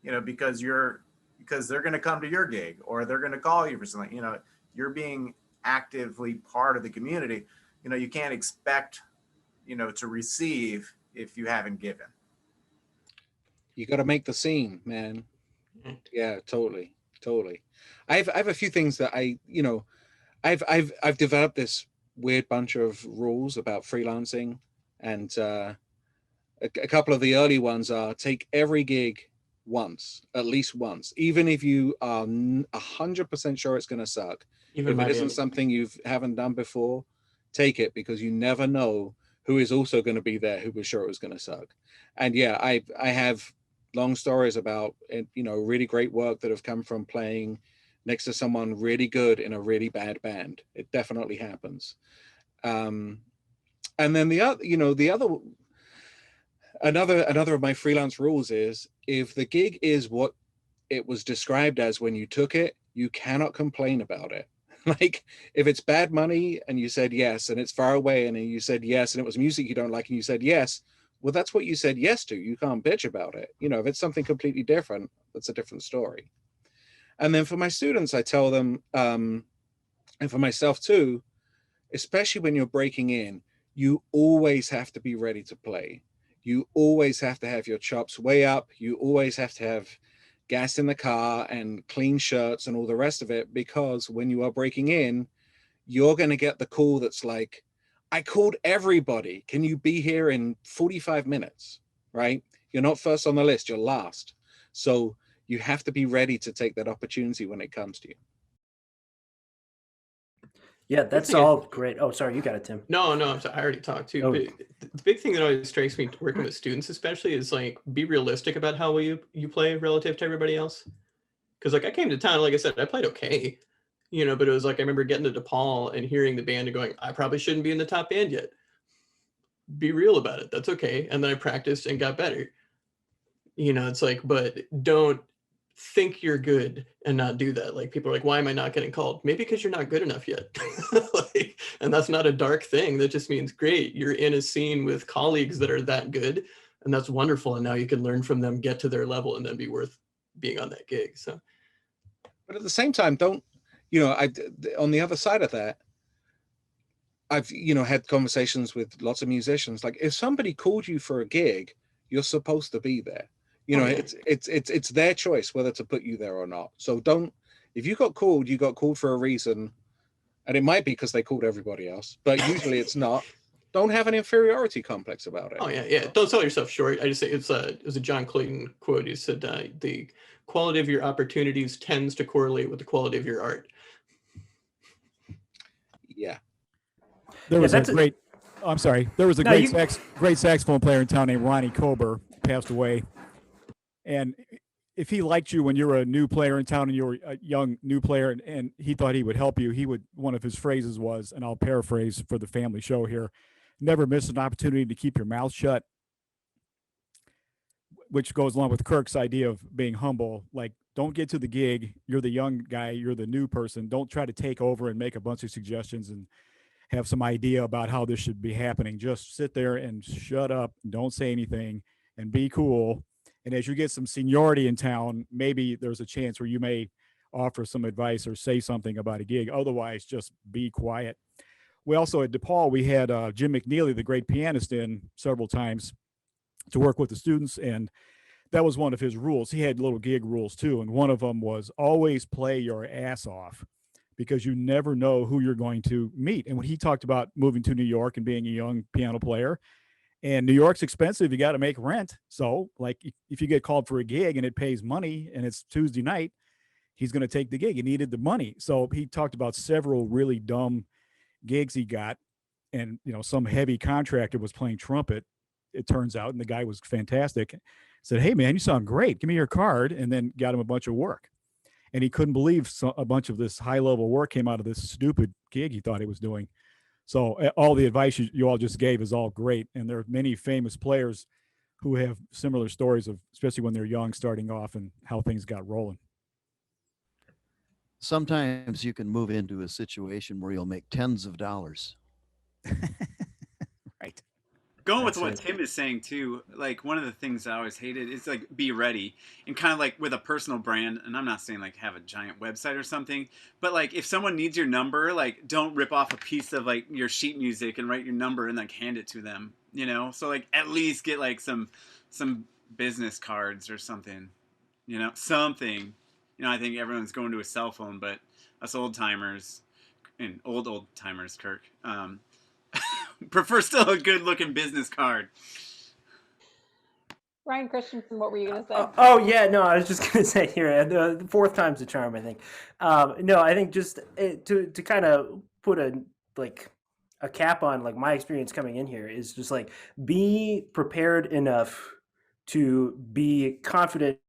you know, because they're going to come to your gig or they're going to call you for something. You know, you're being actively part of the community. You know, you can't expect, you know, to receive if you haven't given. You got to make the scene, man. Yeah, totally. I have a few things that you know, I've developed this weird bunch of rules about freelancing, and a couple of the early ones are take every gig once, at least once, even if you are 100% sure it's going to suck. Even if it isn't something you haven't done before, take it, because you never know who is also going to be there who was sure it was going to suck. And yeah, I have long stories about, you know, really great work that have come from playing next to someone really good in a really bad band. It definitely happens. And then the other, another of my freelance rules is, if the gig is what it was described as when you took it, you cannot complain about it. Like, if it's bad money and you said yes, and it's far away and you said yes, and it was music you don't like and you said yes, well, that's what you said yes to. You can't bitch about it. If it's something completely different, that's a different story. And then for my students, I tell them, and for myself too, especially when you're breaking in, you always have to be ready to play. You always have to have your chops way up. You always have to have gas in the car and clean shirts and all the rest of it, because when you are breaking in, you're going to get the call that's like, I called everybody. Can you be here in 45 minutes, right? You're not first on the list, you're last. So you have to be ready to take that opportunity when it comes to you. Yeah, that's all great. Oh, sorry, you got it, Tim. No, I'm sorry, I already talked too. Oh. But the big thing that always strikes me working with students, especially, is like, be realistic about how well you play relative to everybody else. Because like, I came to town, like I said, I played okay, but it was like, I remember getting to DePaul and hearing the band and going, I probably shouldn't be in the top band yet. Be real about it. That's okay. And then I practiced and got better. It's like, but don't think you're good and not do that. Like, people are like, why am I not getting called? Maybe because you're not good enough yet. And that's not a dark thing. That just means, great, you're in a scene with colleagues that are that good, and that's wonderful. And now you can learn from them, get to their level, and then be worth being on that gig. So, but at the same time, don't, on the other side of that, I've, had conversations with lots of musicians. Like, if somebody called you for a gig, you're supposed to be there. It's their choice whether to put you there or not. So don't, if you got called for a reason, and it might be because they called everybody else, but usually it's not. Don't have an inferiority complex about it. Oh yeah. Don't sell yourself short. I just say it was a John Clayton quote. He said, the quality of your opportunities tends to correlate with the quality of your art. Yeah. There was a great saxophone player in town named Ronnie Kober, passed away. And if he liked you when you were a new player in town and you were a young new player, and he thought he would help you, one of his phrases was, and I'll paraphrase for the family show here, never miss an opportunity to keep your mouth shut, which goes along with Kirk's idea of being humble. Like, don't get to the gig. You're the young guy. You're the new person. Don't try to take over and make a bunch of suggestions and have some idea about how this should be happening. Just sit there and shut up. Don't say anything and be cool. And as you get some seniority in town, maybe there's a chance where you may offer some advice or say something about a gig. Otherwise, just be quiet. We also, at DePaul, we had Jim McNeely, the great pianist, in several times to work with the students. And that was one of his rules. He had little gig rules too. And one of them was always play your ass off, because you never know who you're going to meet. And when he talked about moving to New York and being a young piano player, and New York's expensive, you got to make rent. So like, if you get called for a gig and it pays money and it's Tuesday night, he's going to take the gig. He needed the money. So he talked about several really dumb gigs he got. And, some heavy contractor was playing trumpet, it turns out, and the guy was fantastic. Said, hey man, you sound great. Give me your card. And then got him a bunch of work. And he couldn't believe a bunch of this high level work came out of this stupid gig he thought he was doing. So all the advice you all just gave is all great. And there are many famous players who have similar stories of, especially when they're young, starting off and how things got rolling. Sometimes you can move into a situation where you'll make tens of dollars. Right. Going with what Tim is saying too, like, one of the things I always hated is like, be ready, and kind of like with a personal brand. And I'm not saying like have a giant website or something, but like, if someone needs your number, like, don't rip off a piece of like your sheet music and write your number and like hand it to them, so like, at least get like some business cards or something, something. I think everyone's going to a cell phone, but us old timers and old timers, Kirk, prefer still a good looking business card. Ryan Christensen, what were you going to say? Oh yeah, no, I was just going to say here, the fourth time's the charm, I think. No, I think just to kind of put a cap on like my experience coming in here is just like, be prepared enough to be confident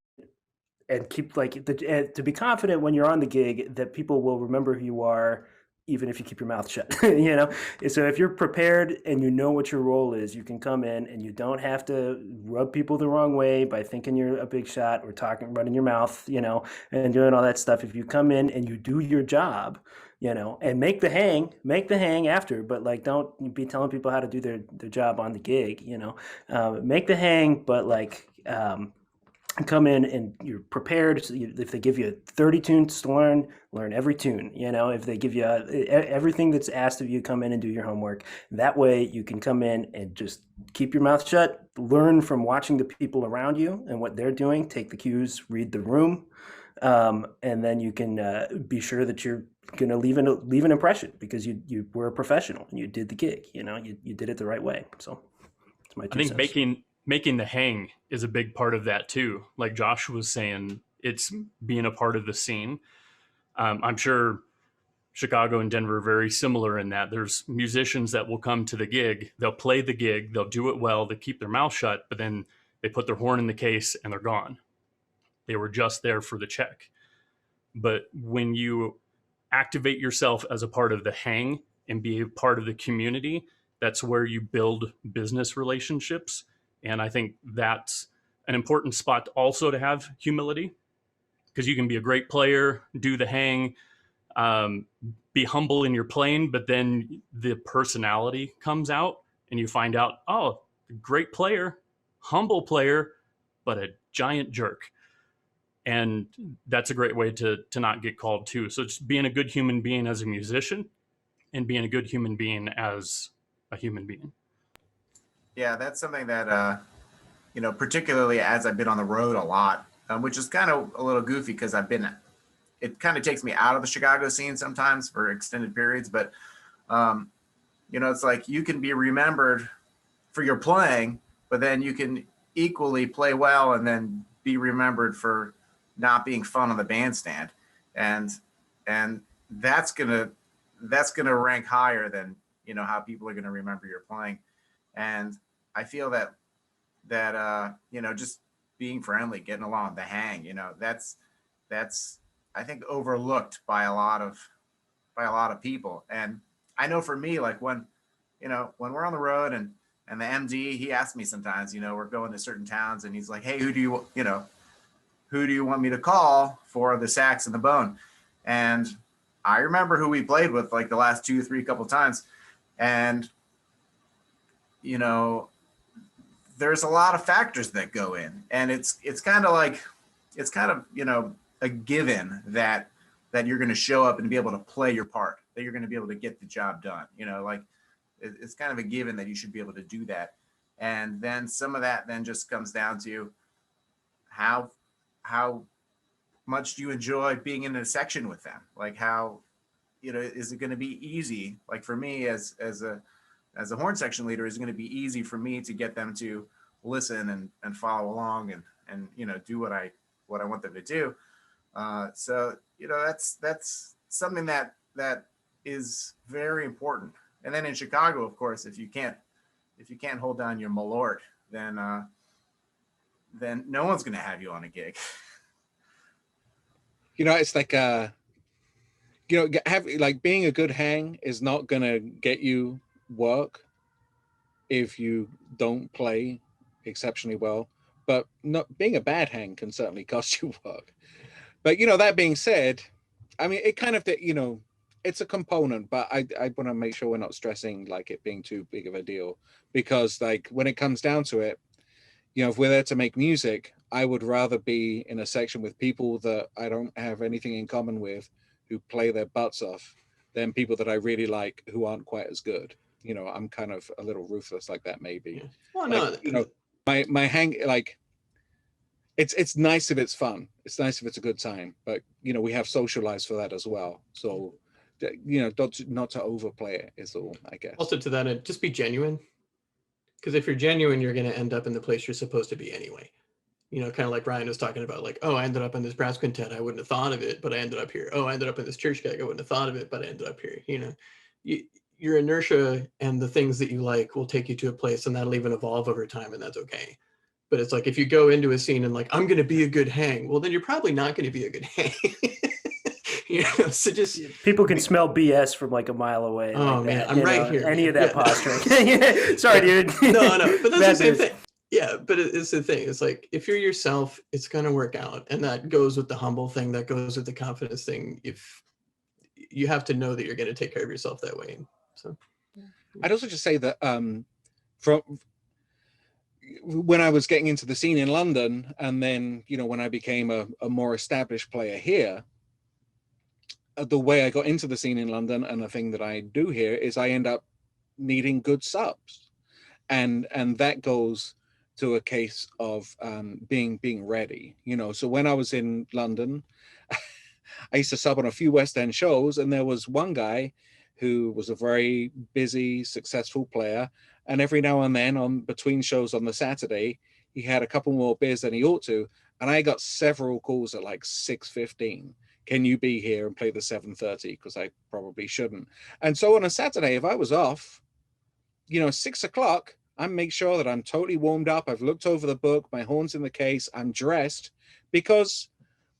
and keep to be confident when you're on the gig that people will remember who you are even if you keep your mouth shut, you know? So if you're prepared and you know what your role is, you can come in and you don't have to rub people the wrong way by thinking you're a big shot or talking, running your mouth, you know, and doing all that stuff. If you come in and you do your job, you know, and make the hang after, but like, don't be telling people how to do their job on the gig, you know, make the hang, but like, come in and you're prepared. So if they give you 30 tunes to learn every tune, you know, if they give you everything that's asked of you, come in and do your homework. That way you can come in and just keep your mouth shut, learn from watching the people around you and what they're doing, take the cues, read the room. And then you can be sure that you're going to leave an impression because you were a professional and you did the gig, you know, you did it the right way. So it's my 2 I think cents. making the hang is a big part of that too. Like Josh was saying, it's being a part of the scene. I'm sure Chicago and Denver are very similar in that there's musicians that will come to the gig, they'll play the gig, they'll do it well, they keep their mouth shut, but then they put their horn in the case and they're gone. They were just there for the check. But when you activate yourself as a part of the hang and be a part of the community, that's where you build business relationships. And I think that's an important spot also to have humility, because you can be a great player, do the hang, be humble in your playing, but then the personality comes out and you find out, oh, great player, humble player, but a giant jerk. And that's a great way to not get called too. So just being a good human being as a musician and being a good human being as a human being. Yeah, that's something that, you know, particularly as I've been on the road a lot, which is kind of a little goofy because it kind of takes me out of the Chicago scene sometimes for extended periods. But, you know, it's like you can be remembered for your playing, but then you can equally play well and then be remembered for not being fun on the bandstand. And that's gonna rank higher than, you know, how people are gonna remember your playing. And I feel that you know, just being friendly, getting along, the hang, you know, that's I think overlooked by a lot of people. And I know for me, like when we're on the road and the MD, he asks me sometimes, you know, we're going to certain towns and he's like, hey, who do you want me to call for the sax and the bone? And I remember who we played with like the last 2-3 couple times. And, you know, there's a lot of factors that go in, and it's kind of, you know, a given that you're going to show up and be able to play your part, that you're going to be able to get the job done. You know, like it's kind of a given that you should be able to do that. And then some of that then just comes down to how much do you enjoy being in a section with them? Like how, you know, is it going to be easy? Like for me as a horn section leader, is it going to be easy for me to get them to listen and follow along and you know, do what I want them to do. So, you know, that's something that is very important. And then in Chicago, of course, if you can't hold down your malort, then no one's going to have you on a gig. You know, it's like, you know, being a good hang is not going to get you work if you don't play exceptionally well, but not being a bad hang can certainly cost you work. But, you know, that being said, I mean, it kind of, you know, it's a component, but I want to make sure we're not stressing like it being too big of a deal, because like when it comes down to it, you know, if we're there to make music, I would rather be in a section with people that I don't have anything in common with, who play their butts off, than people that I really like who aren't quite as good. You know, I'm kind of a little ruthless like that, maybe. Yeah. Well, like, no, you know, my hang, like, it's nice if it's fun. It's nice if it's a good time, but you know, we have social lives for that as well. So, you know, not to overplay it is all, I guess. Also to that end, just be genuine. Because if you're genuine, you're going to end up in the place you're supposed to be anyway. You know, kind of like Ryan was talking about, like, oh, I ended up in this brass quintet. I wouldn't have thought of it, but I ended up here. Oh, I ended up in this church gig. I wouldn't have thought of it, but I ended up here. You know, your inertia and the things that you like will take you to a place, and that'll even evolve over time, and that's okay. But it's like, if you go into a scene and like, I'm going to be a good hang, well, then you're probably not going to be a good hang. So just people can smell BS from like a mile away. Oh like man, that, I'm right here. Any of that Yeah. posturing. Sorry, dude. No, but that's the Bad same news. thing. Yeah, but it's the thing. It's like if you're yourself, it's gonna work out, and that goes with the humble thing. That goes with the confidence thing. If you have to know that you're going to take care of yourself that way. So I'd also just say that from when I was getting into the scene in London, and then, you know, when I became a more established player here, the way I got into the scene in London, and the thing that I do here, is I end up needing good subs. And that goes to a case of being ready, you know. So when I was in London, I used to sub on a few West End shows, and there was one guy who was a very busy, successful player. And every now and then, on between shows on the Saturday, he had a couple more beers than he ought to. And I got several calls at like 6:15. Can you be here and play the 7:30? Because I probably shouldn't. And so on a Saturday, if I was off, you know, 6 o'clock, I make sure that I'm totally warmed up. I've looked over the book, my horn's in the case, I'm dressed, because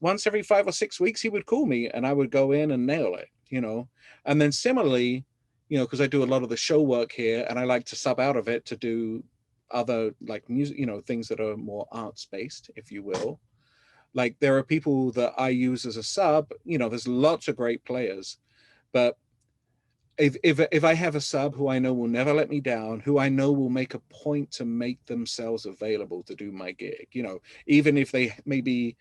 once every 5 or 6 weeks, he would call me and I would go in and nail it, you know. And then similarly, you know, because I do a lot of the show work here, and I like to sub out of it to do other like music, you know, things that are more arts based, if you will. Like there are people that I use as a sub, you know, there's lots of great players, but if I have a sub who I know will never let me down, who I know will make a point to make themselves available to do my gig, you know, even if they maybe,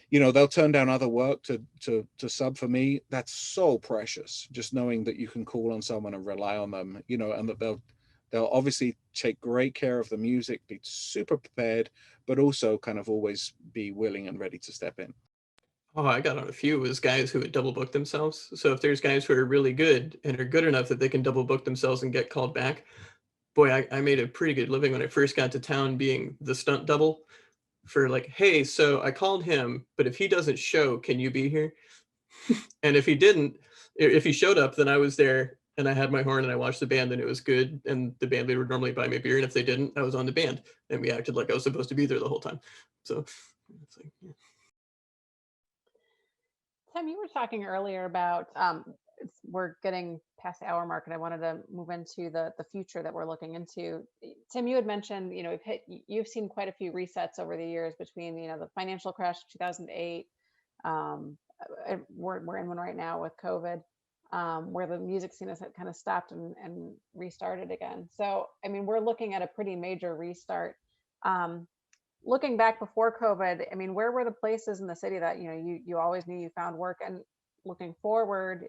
you know, they'll turn down other work to sub for me. That's so precious. Just knowing that you can call on someone and rely on them, you know, and that they'll obviously take great care of the music, be super prepared, but also kind of always be willing and ready to step in. Oh, I got on a few was guys who would double book themselves. So if there's guys who are really good and are good enough that they can double book themselves and get called back, boy, I made a pretty good living when I first got to town being the stunt double for like, hey, so I called him, but if he doesn't show, can you be here? And if he didn't, if he showed up, then I was there and I had my horn and I watched the band and it was good. And the band leader would normally buy me a beer. And if they didn't, I was on the band and we acted like I was supposed to be there the whole time. So it's like, yeah. Tim, you were talking earlier about we're getting past the hour mark, and I wanted to move into the future that we're looking into. Tim, you had mentioned, you know, you've seen quite a few resets over the years between, you know, the financial crash of 2008. We're in one right now with COVID, where the music scene has kind of stopped and restarted again. So, I mean, we're looking at a pretty major restart. Looking back before COVID, I mean, where were the places in the city that, you know, you always knew you found work? And looking forward,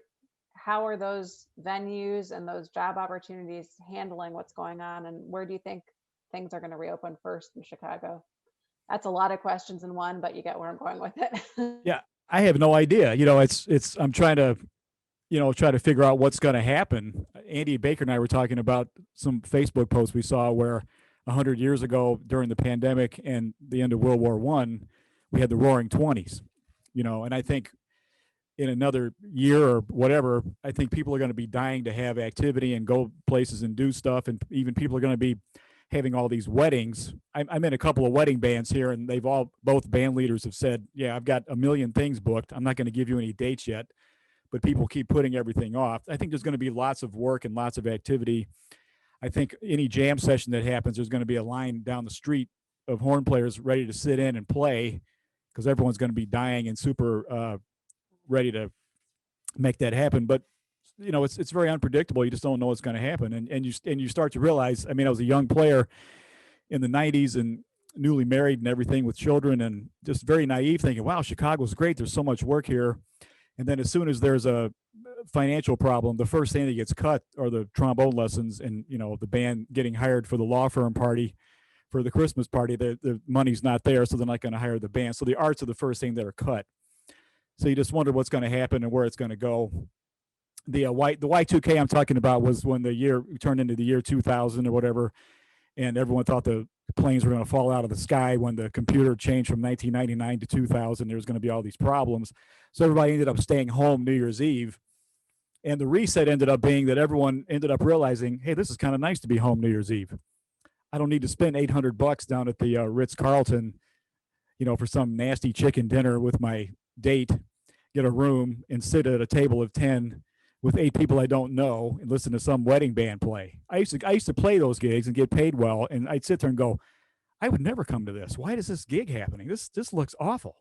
how are those venues and those job opportunities handling what's going on? And where do you think things are going to reopen first in Chicago? That's a lot of questions in one, but you get where I'm going with it. Yeah, I have no idea. You know, I'm trying to, you know, try to figure out what's going to happen. Andy Baker and I were talking about some Facebook posts we saw where 100 years ago during the pandemic and the end of World War I, we had the Roaring 20s, you know, and I think in another year or whatever, I think people are going to be dying to have activity and go places and do stuff. And even people are going to be having all these weddings. I'm in a couple of wedding bands here, and both band leaders have said, yeah, I've got a million things booked. I'm not going to give you any dates yet, but people keep putting everything off. I think there's going to be lots of work and lots of activity. I think any jam session that happens, there's going to be a line down the street of horn players ready to sit in and play, because everyone's going to be dying and super ready to make that happen. But you know, it's very unpredictable. You just don't know what's going to happen, and you start to realize. I mean, I was a young player in the '90s and newly married and everything with children, and just very naive, thinking, "Wow, Chicago's great. There's so much work here." And then as soon as there's a financial problem, the first thing that gets cut are the trombone lessons, and you know, the band getting hired for the law firm party, for the Christmas party. The money's not there, so they're not going to hire the band. So the arts are the first thing that are cut. So you just wonder what's going to happen and where it's going to go. The Y2K I'm talking about was when the year turned into the year 2000 or whatever, and everyone thought the planes were going to fall out of the sky when the computer changed from 1999 to 2000. There was going to be all these problems. So everybody ended up staying home New Year's Eve. And the reset ended up being that everyone ended up realizing, hey, this is kind of nice to be home New Year's Eve. I don't need to spend $800 down at the Ritz-Carlton, you know, for some nasty chicken dinner with my date. get a room and sit at a table of 10 with 8 people I don't know and listen to some wedding band play. I used to play those gigs and get paid well, and I'd sit there and go, I would never come to this. Why is this gig happening? This looks awful.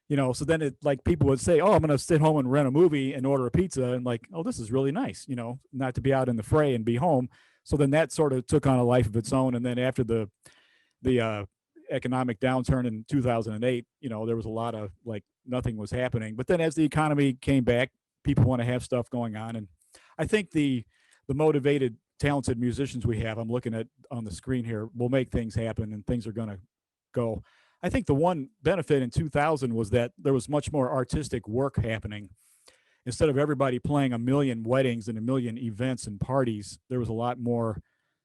So then it, like, people would say, oh, I'm going to sit home and rent a movie and order a pizza, and like, oh, this is really nice, not to be out in the fray and be home. So then that sort of took on a life of its own. And then after the economic downturn in 2008, there was a lot of, like, nothing was happening. But then as the economy came back, people want to have stuff going on. And I think the motivated, talented musicians we have, I'm looking at on the screen here, will make things happen, and things are going to go. I think the one benefit in 2000 was that there was much more artistic work happening. Instead of everybody playing a million weddings and a million events and parties, there was a lot more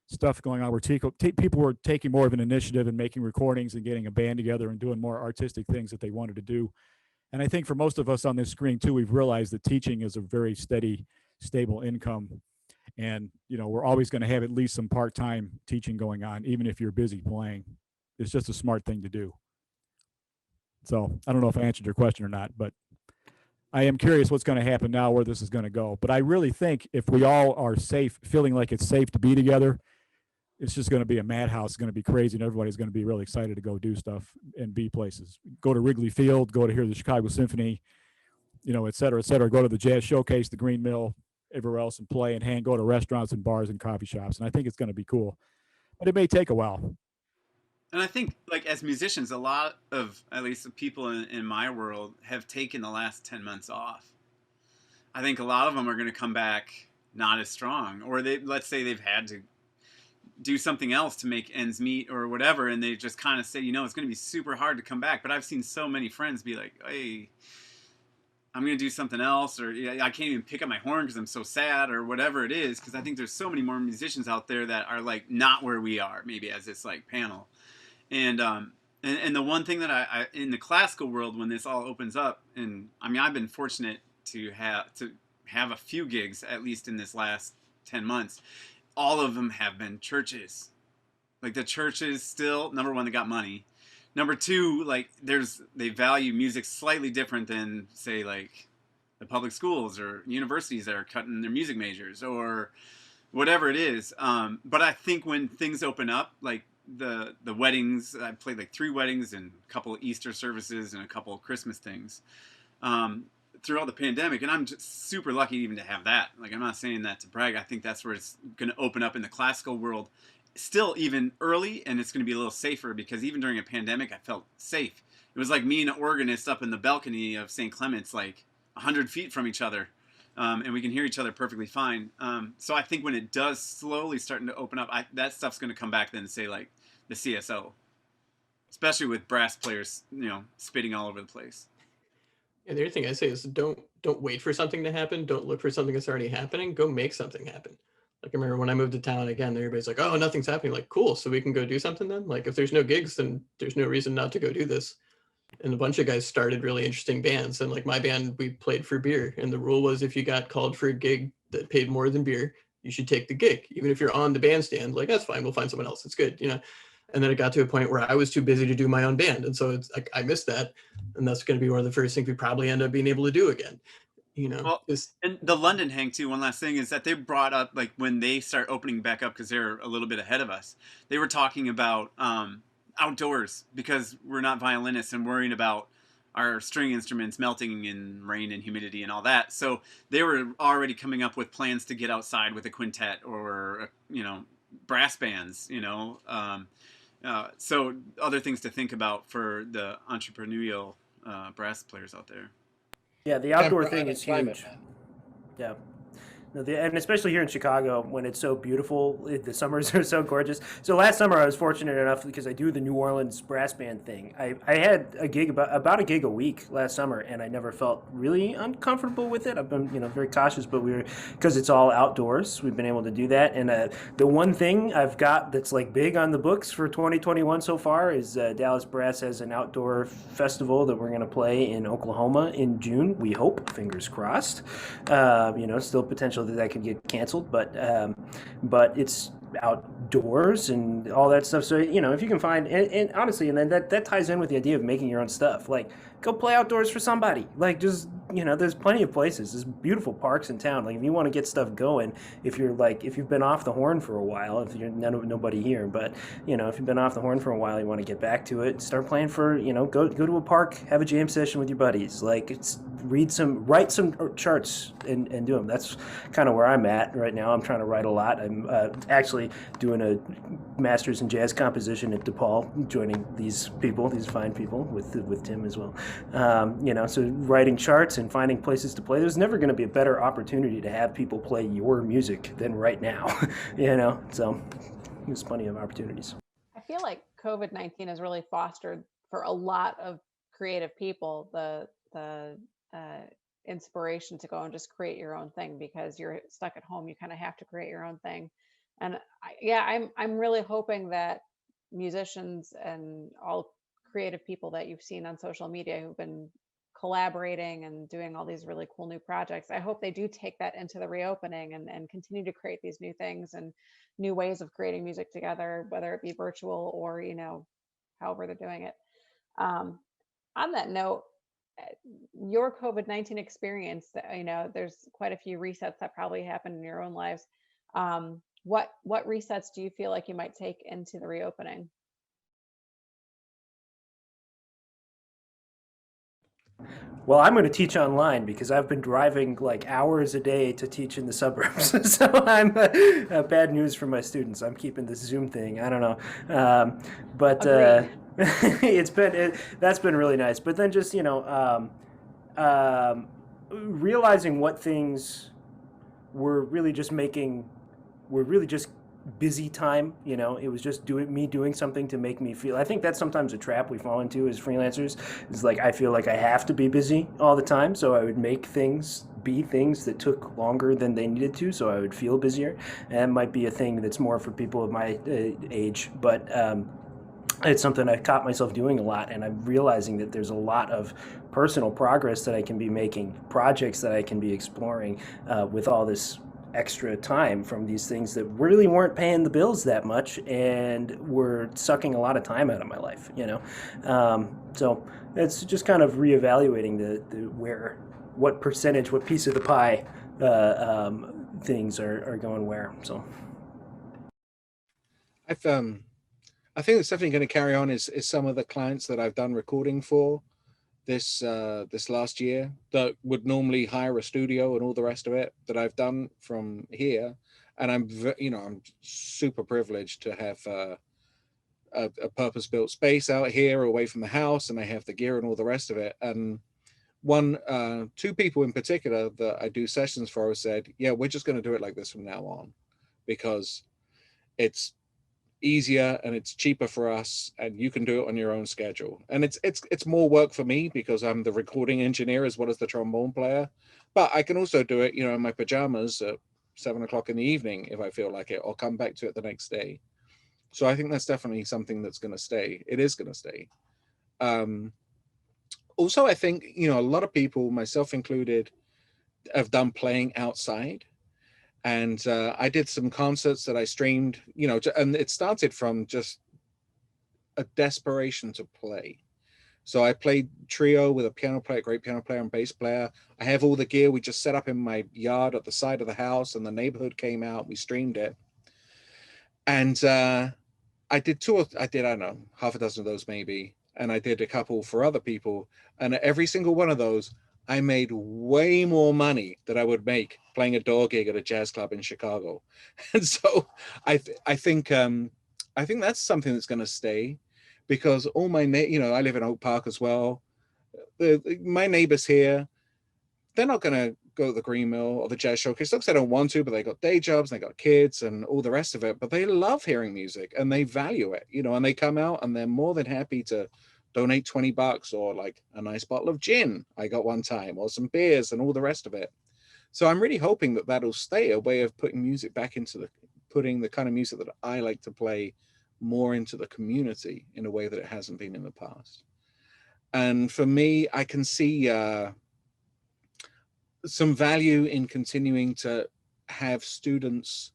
stuff going on where people were taking more of an initiative and making recordings and getting a band together and doing more artistic things that they wanted to do. And I think for most of us on this screen too, we've realized that teaching is a very steady, stable income. And, we're always going to have at least some part-time teaching going on, even if you're busy playing. It's just a smart thing to do. So I don't know if I answered your question or not, but I am curious what's going to happen now, where this is going to go. But I really think if we all are safe, feeling like it's safe to be together, it's just going to be a madhouse. It's going to be crazy, and everybody's going to be really excited to go do stuff and be places. Go to Wrigley Field, go to hear the Chicago Symphony, et cetera, et cetera. Go to the Jazz Showcase, the Green Mill, everywhere else, and play and hang. Go to restaurants and bars and coffee shops. And I think it's going to be cool. But it may take a while. And I think, like, as musicians, a lot of, at least the people in my world, have taken the last 10 months off. I think a lot of them are going to come back not as strong, or let's say they've had to do something else to make ends meet or whatever, and they just kind of say, it's going to be super hard to come back. But I've seen so many friends be like, hey, I'm going to do something else, or I can't even pick up my horn because I'm so sad, or whatever it is, because I think there's so many more musicians out there that are, like, not where we are, maybe as this, like, panel. And the one thing that I in the classical world, when this all opens up, and I mean, I've been fortunate to have a few gigs, at least in this last 10 months. All of them have been churches. Like, the churches still, number one, they got money. Number two, like, they value music slightly different than, say, like, the public schools or universities that are cutting their music majors or whatever it is. But I think when things open up, like, the weddings, I played like 3 weddings and a couple of Easter services and a couple of Christmas things throughout the pandemic, and I'm just super lucky even to have that. Like, I'm not saying that to brag. I think that's where it's going to open up in the classical world, still even early, and it's going to be a little safer, because even during a pandemic I felt safe. It was like me and an organist up in the balcony of St. Clement's, like 100 feet from each other, and we can hear each other perfectly fine. So I think when it does slowly starting to open up, that stuff's going to come back then, say, like the CSO, especially with brass players, spitting all over the place. And the other thing I say is don't wait for something to happen. Don't look for something that's already happening. Go make something happen. Like, I remember when I moved to town again, everybody's like, oh, nothing's happening. Like, cool. So we can go do something then? Like, if there's no gigs, then there's no reason not to go do this. And a bunch of guys started really interesting bands. And like my band, we played for beer. And the rule was, if you got called for a gig that paid more than beer, you should take the gig. Even if you're on the bandstand, like, that's fine. We'll find someone else. It's good. And then it got to a point where I was too busy to do my own band. And so it's like, I missed that. And that's going to be one of the first things we probably end up being able to do again. Well, and the London hang too, one last thing is that they brought up, like, when they start opening back up, because they're a little bit ahead of us, they were talking about outdoors, because we're not violinists and worrying about our string instruments melting in rain and humidity and all that. So they were already coming up with plans to get outside with a quintet or, brass bands, so other things to think about for the entrepreneurial brass players out there. Yeah, the outdoor thing is huge. Yeah. No, and especially here in Chicago, when it's so beautiful, the summers are so gorgeous. So last summer, I was fortunate enough, because I do the New Orleans brass band thing. I had a gig, about a gig a week last summer, and I never felt really uncomfortable with it. I've been, very cautious, but because it's all outdoors, we've been able to do that. And the one thing I've got that's like big on the books for 2021 so far is Dallas Brass has an outdoor festival that we're going to play in Oklahoma in June. We hope, fingers crossed. Still potential potential that could get canceled, but it's outdoors and all that stuff. So, if you can find, and honestly, and then that ties in with the idea of making your own stuff. Like, go play outdoors for somebody. Like, just, there's plenty of places. There's beautiful parks in town. Like, if you want to get stuff going, if you've been off the horn for a while, if you're nobody here, but, if you've been off the horn for a while, you want to get back to it, start playing for, go to a park, have a jam session with your buddies. Like, write some charts and do them. That's kind of where I'm at right now. I'm trying to write a lot. I'm actually doing a master's in jazz composition at DePaul, joining these fine people with Tim as well. So writing charts and finding places to play. There's never going to be a better opportunity to have people play your music than right now. So there's plenty of opportunities. I feel like COVID-19 has really fostered for a lot of creative people the inspiration to go and just create your own thing, because you're stuck at home. You kind of have to create your own thing. And I'm really hoping that musicians and all creative people that you've seen on social media who've been collaborating and doing all these really cool new projects, I hope they do take that into the reopening and continue to create these new things and new ways of creating music together, whether it be virtual or, however they're doing it. On that note, your COVID-19 experience, there's quite a few resets that probably happened in your own lives. What resets do you feel like you might take into the reopening? Well, I'm going to teach online because I've been driving like hours a day to teach in the suburbs. So I'm bad news for my students. I'm keeping this Zoom thing. I don't know. That's been really nice. But then just, realizing what things were really just busy time. It was just doing something to make me feel. I think that's sometimes a trap we fall into as freelancers. Is like, I feel like I have to be busy all the time, so I would make things that took longer than they needed to, so I would feel busier. And that might be a thing that's more for people of my age, but it's something I caught myself doing a lot, and I'm realizing that there's a lot of personal progress that I can be making, projects that I can be exploring with all this extra time from these things that really weren't paying the bills that much and were sucking a lot of time out of my life, so it's just kind of reevaluating what piece of the pie things are going where. So I think it's definitely going to carry on is some of the clients that I've done recording for this last year that would normally hire a studio and all the rest of it, that I've done from here. And I'm super privileged to have a purpose-built space out here away from the house, and I have the gear and all the rest of it. And two people in particular that I do sessions for said, yeah, we're just going to do it like this from now on, because it's easier and it's cheaper for us, and you can do it on your own schedule. And it's more work for me because I'm the recording engineer as well as the trombone player, but I can also do it, in my pajamas at 7 o'clock in the evening if I feel like it, or come back to it the next day. So I think that's definitely something that's going to stay. It is going to stay. Also, I think, a lot of people, myself included, have done playing outside. And I did some concerts that I streamed, and it started from just a desperation to play. So I played trio with a piano player, great piano player and bass player. I have all the gear. We just set up in my yard at the side of the house, and the neighborhood came out. We streamed it. And I don't know, half a dozen of those maybe. And I did a couple for other people. And at every single one of those, I made way more money than I would make playing a door gig at a jazz club in Chicago. And so I think that's something that's going to stay, because all my, I live in Oak Park as well. My neighbors here, they're not going to go to the Green Mill or the Jazz Showcase. Not because they don't want to, but they got day jobs, and they got kids and all the rest of it. But they love hearing music and they value it, and they come out and they're more than happy to donate $20 or like a nice bottle of gin I got one time, or some beers and all the rest of it. So I'm really hoping that that'll stay a way of putting music back into putting the kind of music that I like to play more into the community in a way that it hasn't been in the past. And for me, I can see some value in continuing to have students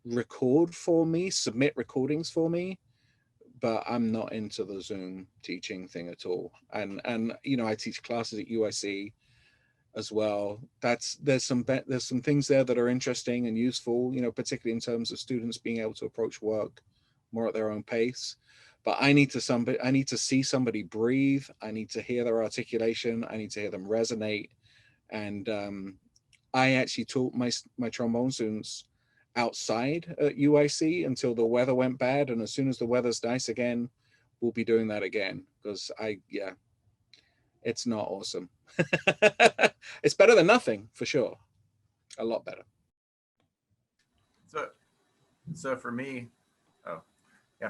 record for me, submit recordings for me, but I'm not into the Zoom teaching thing at all. And you know, I teach classes at UIC as well. There's some things there that are interesting and useful, you know, particularly in terms of students being able to approach work more at their own pace. But I need to see somebody breathe. I need to hear their articulation. I need to hear them resonate. And I actually taught my trombone students outside at UIC until the weather went bad. And as soon as the weather's nice again, we'll be doing that again, because it's not awesome. It's better than nothing, for sure. A lot better. So for me,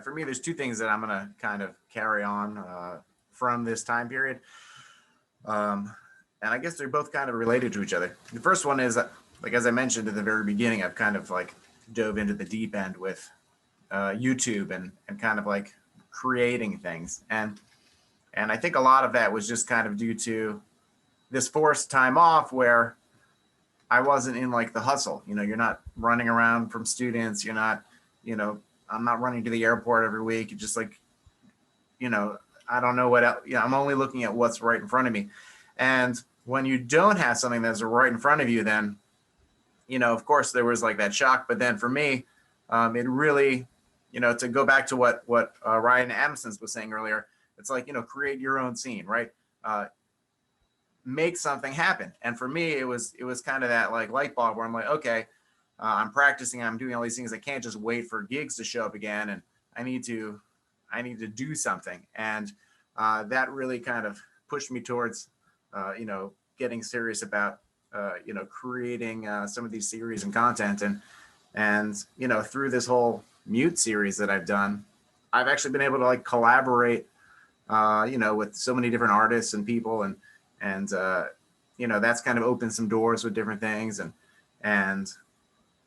for me, there's two things that I'm going to kind of carry on from this time period. And I guess they're both kind of related to each other. The first one is, like, as I mentioned at the very beginning, I've kind of like dove into the deep end with YouTube and kind of like creating things. And I think a lot of that was just kind of due to this forced time off where I wasn't in like the hustle. You know, you're not running around from students. You're not, you know, I'm not running to the airport every week. You're just like, you know, I don't know what else. Yeah, I'm only looking at what's right in front of me. And when you don't have something that's right in front of you, then, you know, of course there was like that shock. But then for me, it really, you know, to go back to what Ryan Adamson was saying earlier, it's like, you know, create your own scene, right? Make something happen. And for me, it was kind of that like light bulb where I'm like, okay, I'm practicing, I'm doing all these things. I can't just wait for gigs to show up again. And I need to do something. And that really kind of pushed me towards, you know, getting serious about, you know, creating some of these series and content. And, you know, through this whole Mute series that I've done, I've actually been able to like collaborate, you know, with so many different artists and people. And you know, that's kind of opened some doors with different things. And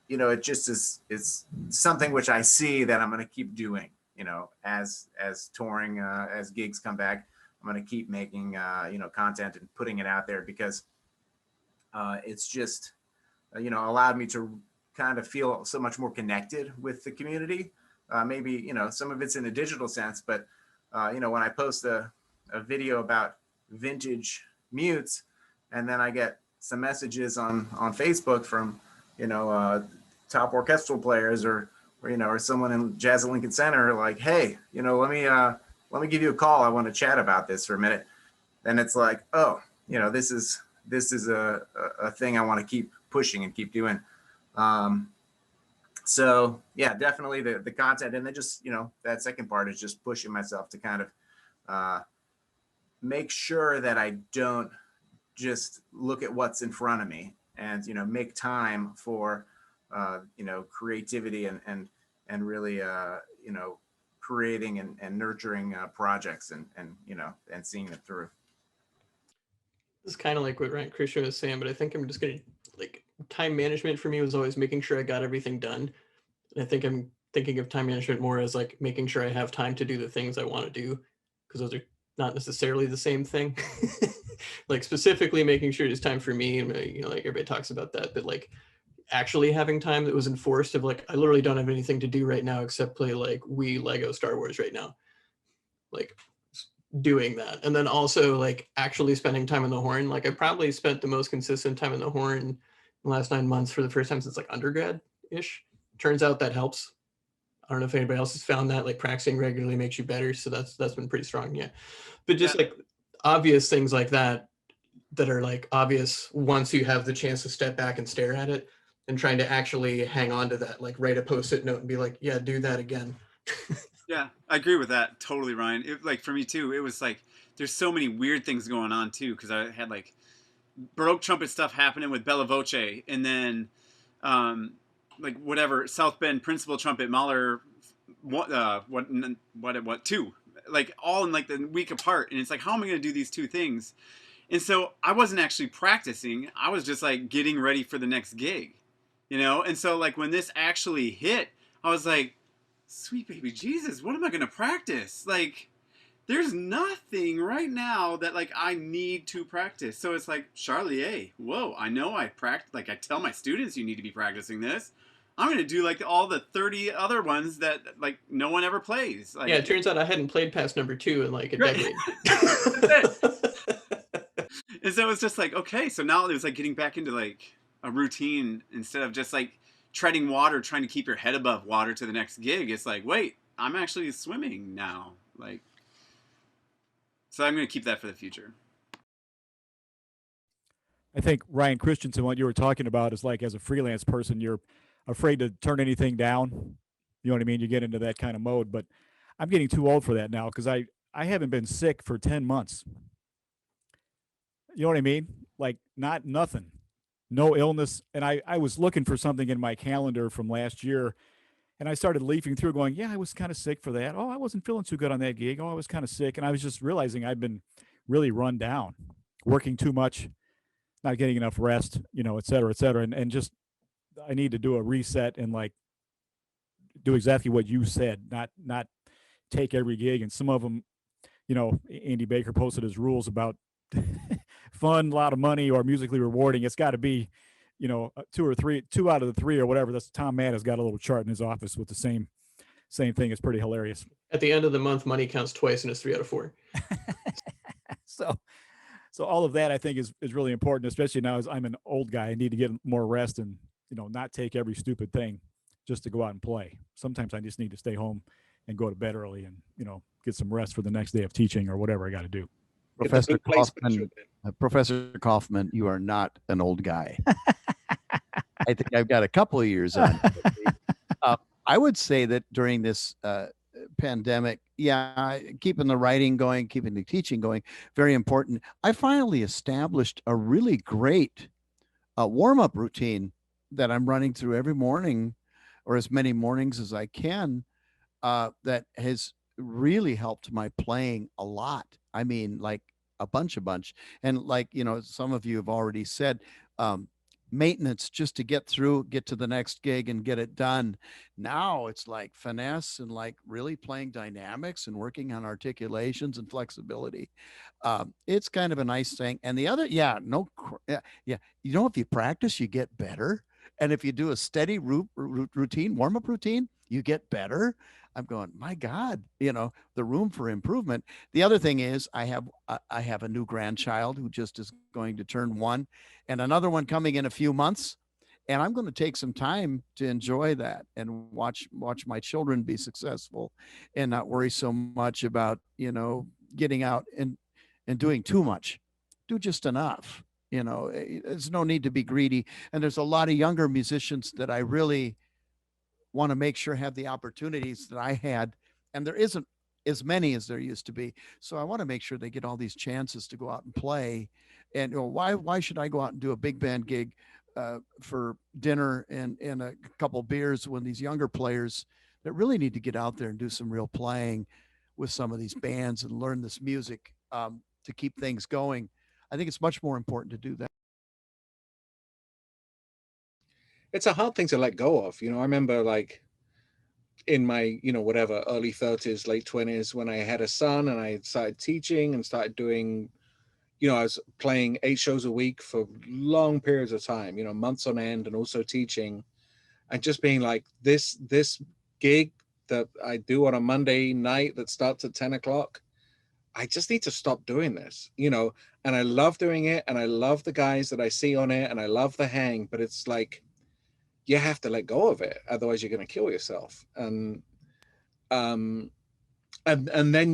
you know, it just is something which I see that I'm going to keep doing, you know, as touring, as gigs come back. I'm going to keep making, you know, content and putting it out there, because it's just, you know, allowed me to kind of feel so much more connected with the community. Maybe, you know, some of it's in a digital sense, but, you know, when I post a video about vintage mutes, and then I get some messages on Facebook from, you know, top orchestral players or you know, or someone in Jazz at Lincoln Center, like, hey, you know, let me give you a call. I want to chat about this for a minute. Then it's like, oh, you know, this is a thing I want to keep pushing and keep doing. So yeah, definitely the content, and then just, you know, that second part is just pushing myself to kind of make sure that I don't just look at what's in front of me, and, you know, make time for, you know, creativity and really, you know, creating and nurturing projects and, you know, and seeing it through. It's kind of like what Ryan Christian was saying, but I think I'm just going to, like, time management for me was always making sure I got everything done. And I think I'm thinking of time management more as like making sure I have time to do the things I want to do, because those are not necessarily the same thing. Like specifically making sure it's time for me, and, you know, like everybody talks about that, but like actually having time that was enforced of like, I literally don't have anything to do right now except play like Lego Star Wars right now. Like doing that. And then also like actually spending time on the horn. Like I probably spent the most consistent time on the horn in the last 9 months for the first time since like undergrad-ish. Turns out that helps. I don't know if anybody else has found that, like practicing regularly makes you better. So that's been pretty strong. Yeah. But just like obvious things like that are like obvious once you have the chance to step back and stare at it, and trying to actually hang on to that, like write a post-it note and be like, yeah, do that again. Yeah, I agree with that totally, Ryan. It, like for me too, it was like there's so many weird things going on too, because I had like Baroque trumpet stuff happening with Bella Voce, and then like whatever South Bend principal trumpet Mahler, what two, like all in like the week apart, and it's like, how am I going to do these two things? And so I wasn't actually practicing. I was just like getting ready for the next gig, you know? And so like when this actually hit, I was like, sweet baby Jesus, what am I going to practice? Like, there's nothing right now that like I need to practice. So it's like, Charlier, whoa, I know I practice, like I tell my students you need to be practicing this. I'm going to do like all the 30 other ones that like no one ever plays. Like, Yeah, it turns out I hadn't played past number 2 in like a right. decade. And so it's just like, okay, so now it was like getting back into like a routine instead of just like treading water, trying to keep your head above water to the next gig. It's like, wait, I'm actually swimming now. Like, so I'm going to keep that for the future. I think Ryan Christensen, what you were talking about is like as a freelance person, you're afraid to turn anything down. You know what I mean? You get into that kind of mode, but I'm getting too old for that now because I haven't been sick for 10 months. You know what I mean? Like nothing, no illness. And I was looking for something in my calendar from last year and I started leafing through going, yeah, I was kind of sick for that. Oh, I wasn't feeling too good on that gig. Oh, I was kind of sick. And I was just realizing I'd been really run down, working too much, not getting enough rest, you know, et cetera, et cetera. And just, I need to do a reset and like do exactly what you said, not take every gig. And some of them, you know, Andy Baker posted his rules about fun, a lot of money, or musically rewarding. It's got to be, you know, 2 out of the 3 or whatever. That's Tom Matt has got a little chart in his office with the same thing. It's pretty hilarious. At the end of the month, money counts twice and it's 3 out of 4. So all of that I think is really important, especially now as I'm an old guy. I need to get more rest and, you know, not take every stupid thing just to go out and play. Sometimes I just need to stay home and go to bed early and, you know, get some rest for the next day of teaching or whatever I got to do. Professor Kaufman, you are not an old guy. I think I've got a couple of years on. I would say that during this pandemic, yeah, keeping the writing going, keeping the teaching going, very important. I finally established a really great warm-up routine that I'm running through every morning, or as many mornings as I can, that has really helped my playing a lot. I mean, like a bunch. And like, you know, some of you have already said, maintenance just to get to the next gig and get it done. Now it's like finesse and like really playing dynamics and working on articulations and flexibility. It's kind of a nice thing. And the other, you know, if you practice, you get better. And if you do a steady routine, warm-up routine, you get better. I'm going, my God, you know, the room for improvement. The other thing is I have a new grandchild who just is going to turn 1 and another one coming in a few months. And I'm going to take some time to enjoy that and watch my children be successful and not worry so much about, you know, getting out and doing too much. Do just enough. You know, there's no need to be greedy. And there's a lot of younger musicians that I really want to make sure have the opportunities that I had. And there isn't as many as there used to be. So I want to make sure they get all these chances to go out and play. And you know, why should I go out and do a big band gig for dinner and a couple beers when these younger players that really need to get out there and do some real playing with some of these bands and learn this music to keep things going. I think it's much more important to do that. It's a hard thing to let go of. You know, I remember like in my, you know, whatever, early 30s, late 20s, when I had a son and I started teaching and started doing, you know, I was playing 8 shows a week for long periods of time, you know, months on end, and also teaching, and just being like, this gig that I do on a Monday night that starts at 10 o'clock, I just need to stop doing this, you know, and I love doing it. And I love the guys that I see on it and I love the hang, but it's like, you have to let go of it. Otherwise you're going to kill yourself. And then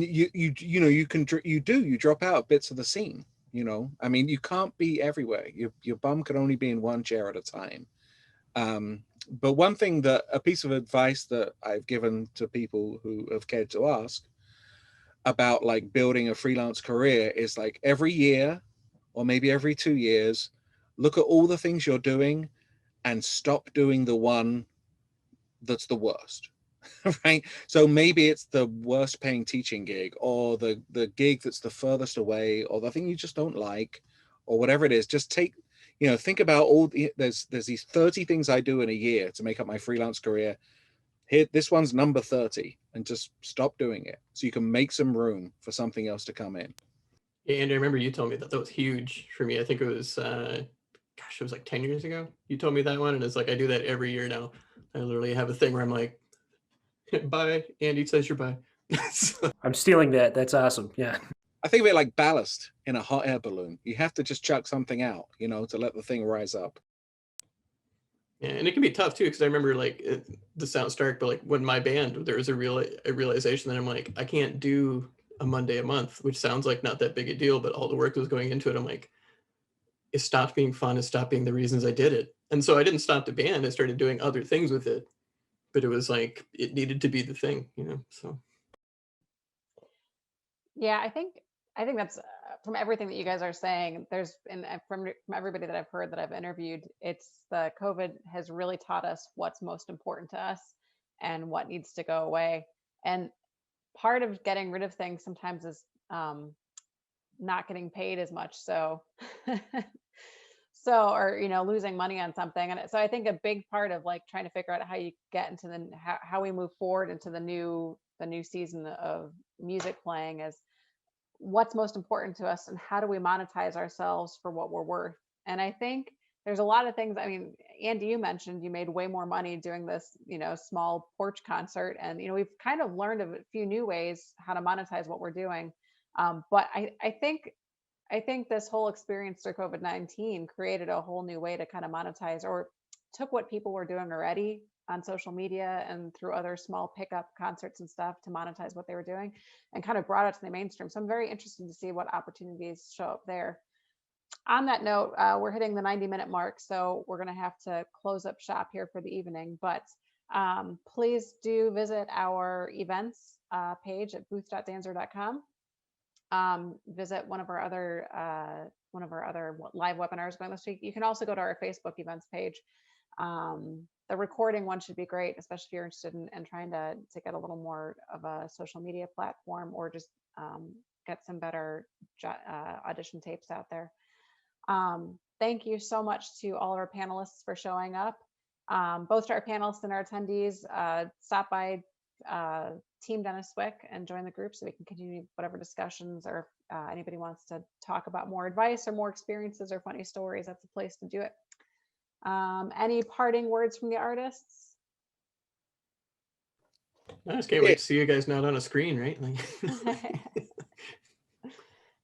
you drop out bits of the scene, you know, I mean, you can't be everywhere. Your bum can only be in one chair at a time. But one thing a piece of advice that I've given to people who have cared to ask about like building a freelance career is like every year or maybe every 2 years, look at all the things you're doing and stop doing the one that's the worst, right? So maybe it's the worst paying teaching gig, or the gig that's the furthest away, or the thing you just don't like, or whatever it is. Just take, you know, think about there's these 30 things I do in a year to make up my freelance career. here, this one's number 30, and just stop doing it so you can make some room for something else to come in. Yeah, and I remember you told me that was huge for me. I think it was, gosh, it was like 10 years ago. You told me that one, and it's like I do that every year now. I literally have a thing where I'm like, bye, Andy says you're bye. So, I'm stealing that. That's awesome. Yeah. I think of it like ballast in a hot air balloon. You have to just chuck something out, you know, to let the thing rise up. yeah, and it can be tough too, because I remember like this sounds stark, but like when my band, there was a realization that I'm like, I can't do a Monday a month, which sounds like not that big a deal, but all the work that was going into it. I'm like, it stopped being fun. It stopped being the reasons I did it. And so I didn't stop the band. I started doing other things with it, but it was like, it needed to be the thing, you know? So. Yeah, I think that's from everything that you guys are saying. There's and from everybody that I've heard that I've interviewed, it's the COVID has really taught us what's most important to us and what needs to go away. And part of getting rid of things sometimes is not getting paid as much. So, or losing money on something. And so I think a big part of like trying to figure out how you get into how we move forward into the new season of music playing is what's most important to us and how do we monetize ourselves for what we're worth. And I think there's a lot of things. I mean, Andy, you mentioned you made way more money doing this, small porch concert. And, we've kind of learned a few new ways how to monetize what we're doing. But I think this whole experience through COVID-19 created a whole new way to kind of monetize, or took what people were doing already on social media and through other small pickup concerts and stuff to monetize what they were doing and kind of brought it to the mainstream. So I'm very interested to see what opportunities show up there. On that note, we're hitting the 90-minute mark, so we're going to have to close up shop here for the evening. But please do visit our events page at booth.danzer.com. Visit one of our other live webinars going this week. You can also go to our Facebook events page. The recording one should be great, especially if you're interested in trying to get a little more of a social media platform, or just get some better audition tapes out there. Thank you so much to all of our panelists for showing up. Both to our panelists and our attendees, stop by Team Denis Wick and join the group so we can continue whatever discussions, or if anybody wants to talk about more advice or more experiences or funny stories, that's the place to do it. Any parting words from the artists? I just can't wait to see you guys not on a screen, right?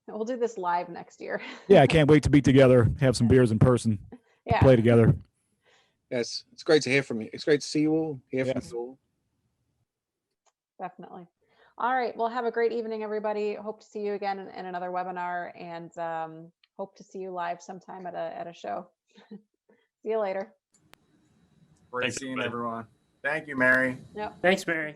We'll do this live next year. Yeah, I can't wait to be together, have some beers in person, Yeah. play together. Yes, it's great to hear from you. It's great to see you all, hear from Yes. you all. Definitely. All right. Well, have a great evening, everybody. Hope to see you again in another webinar, and hope to see you live sometime at a show. See you later. Great Thanks, seeing everybody. everyone. Thank you, Mary. Yep. Thanks, Mary.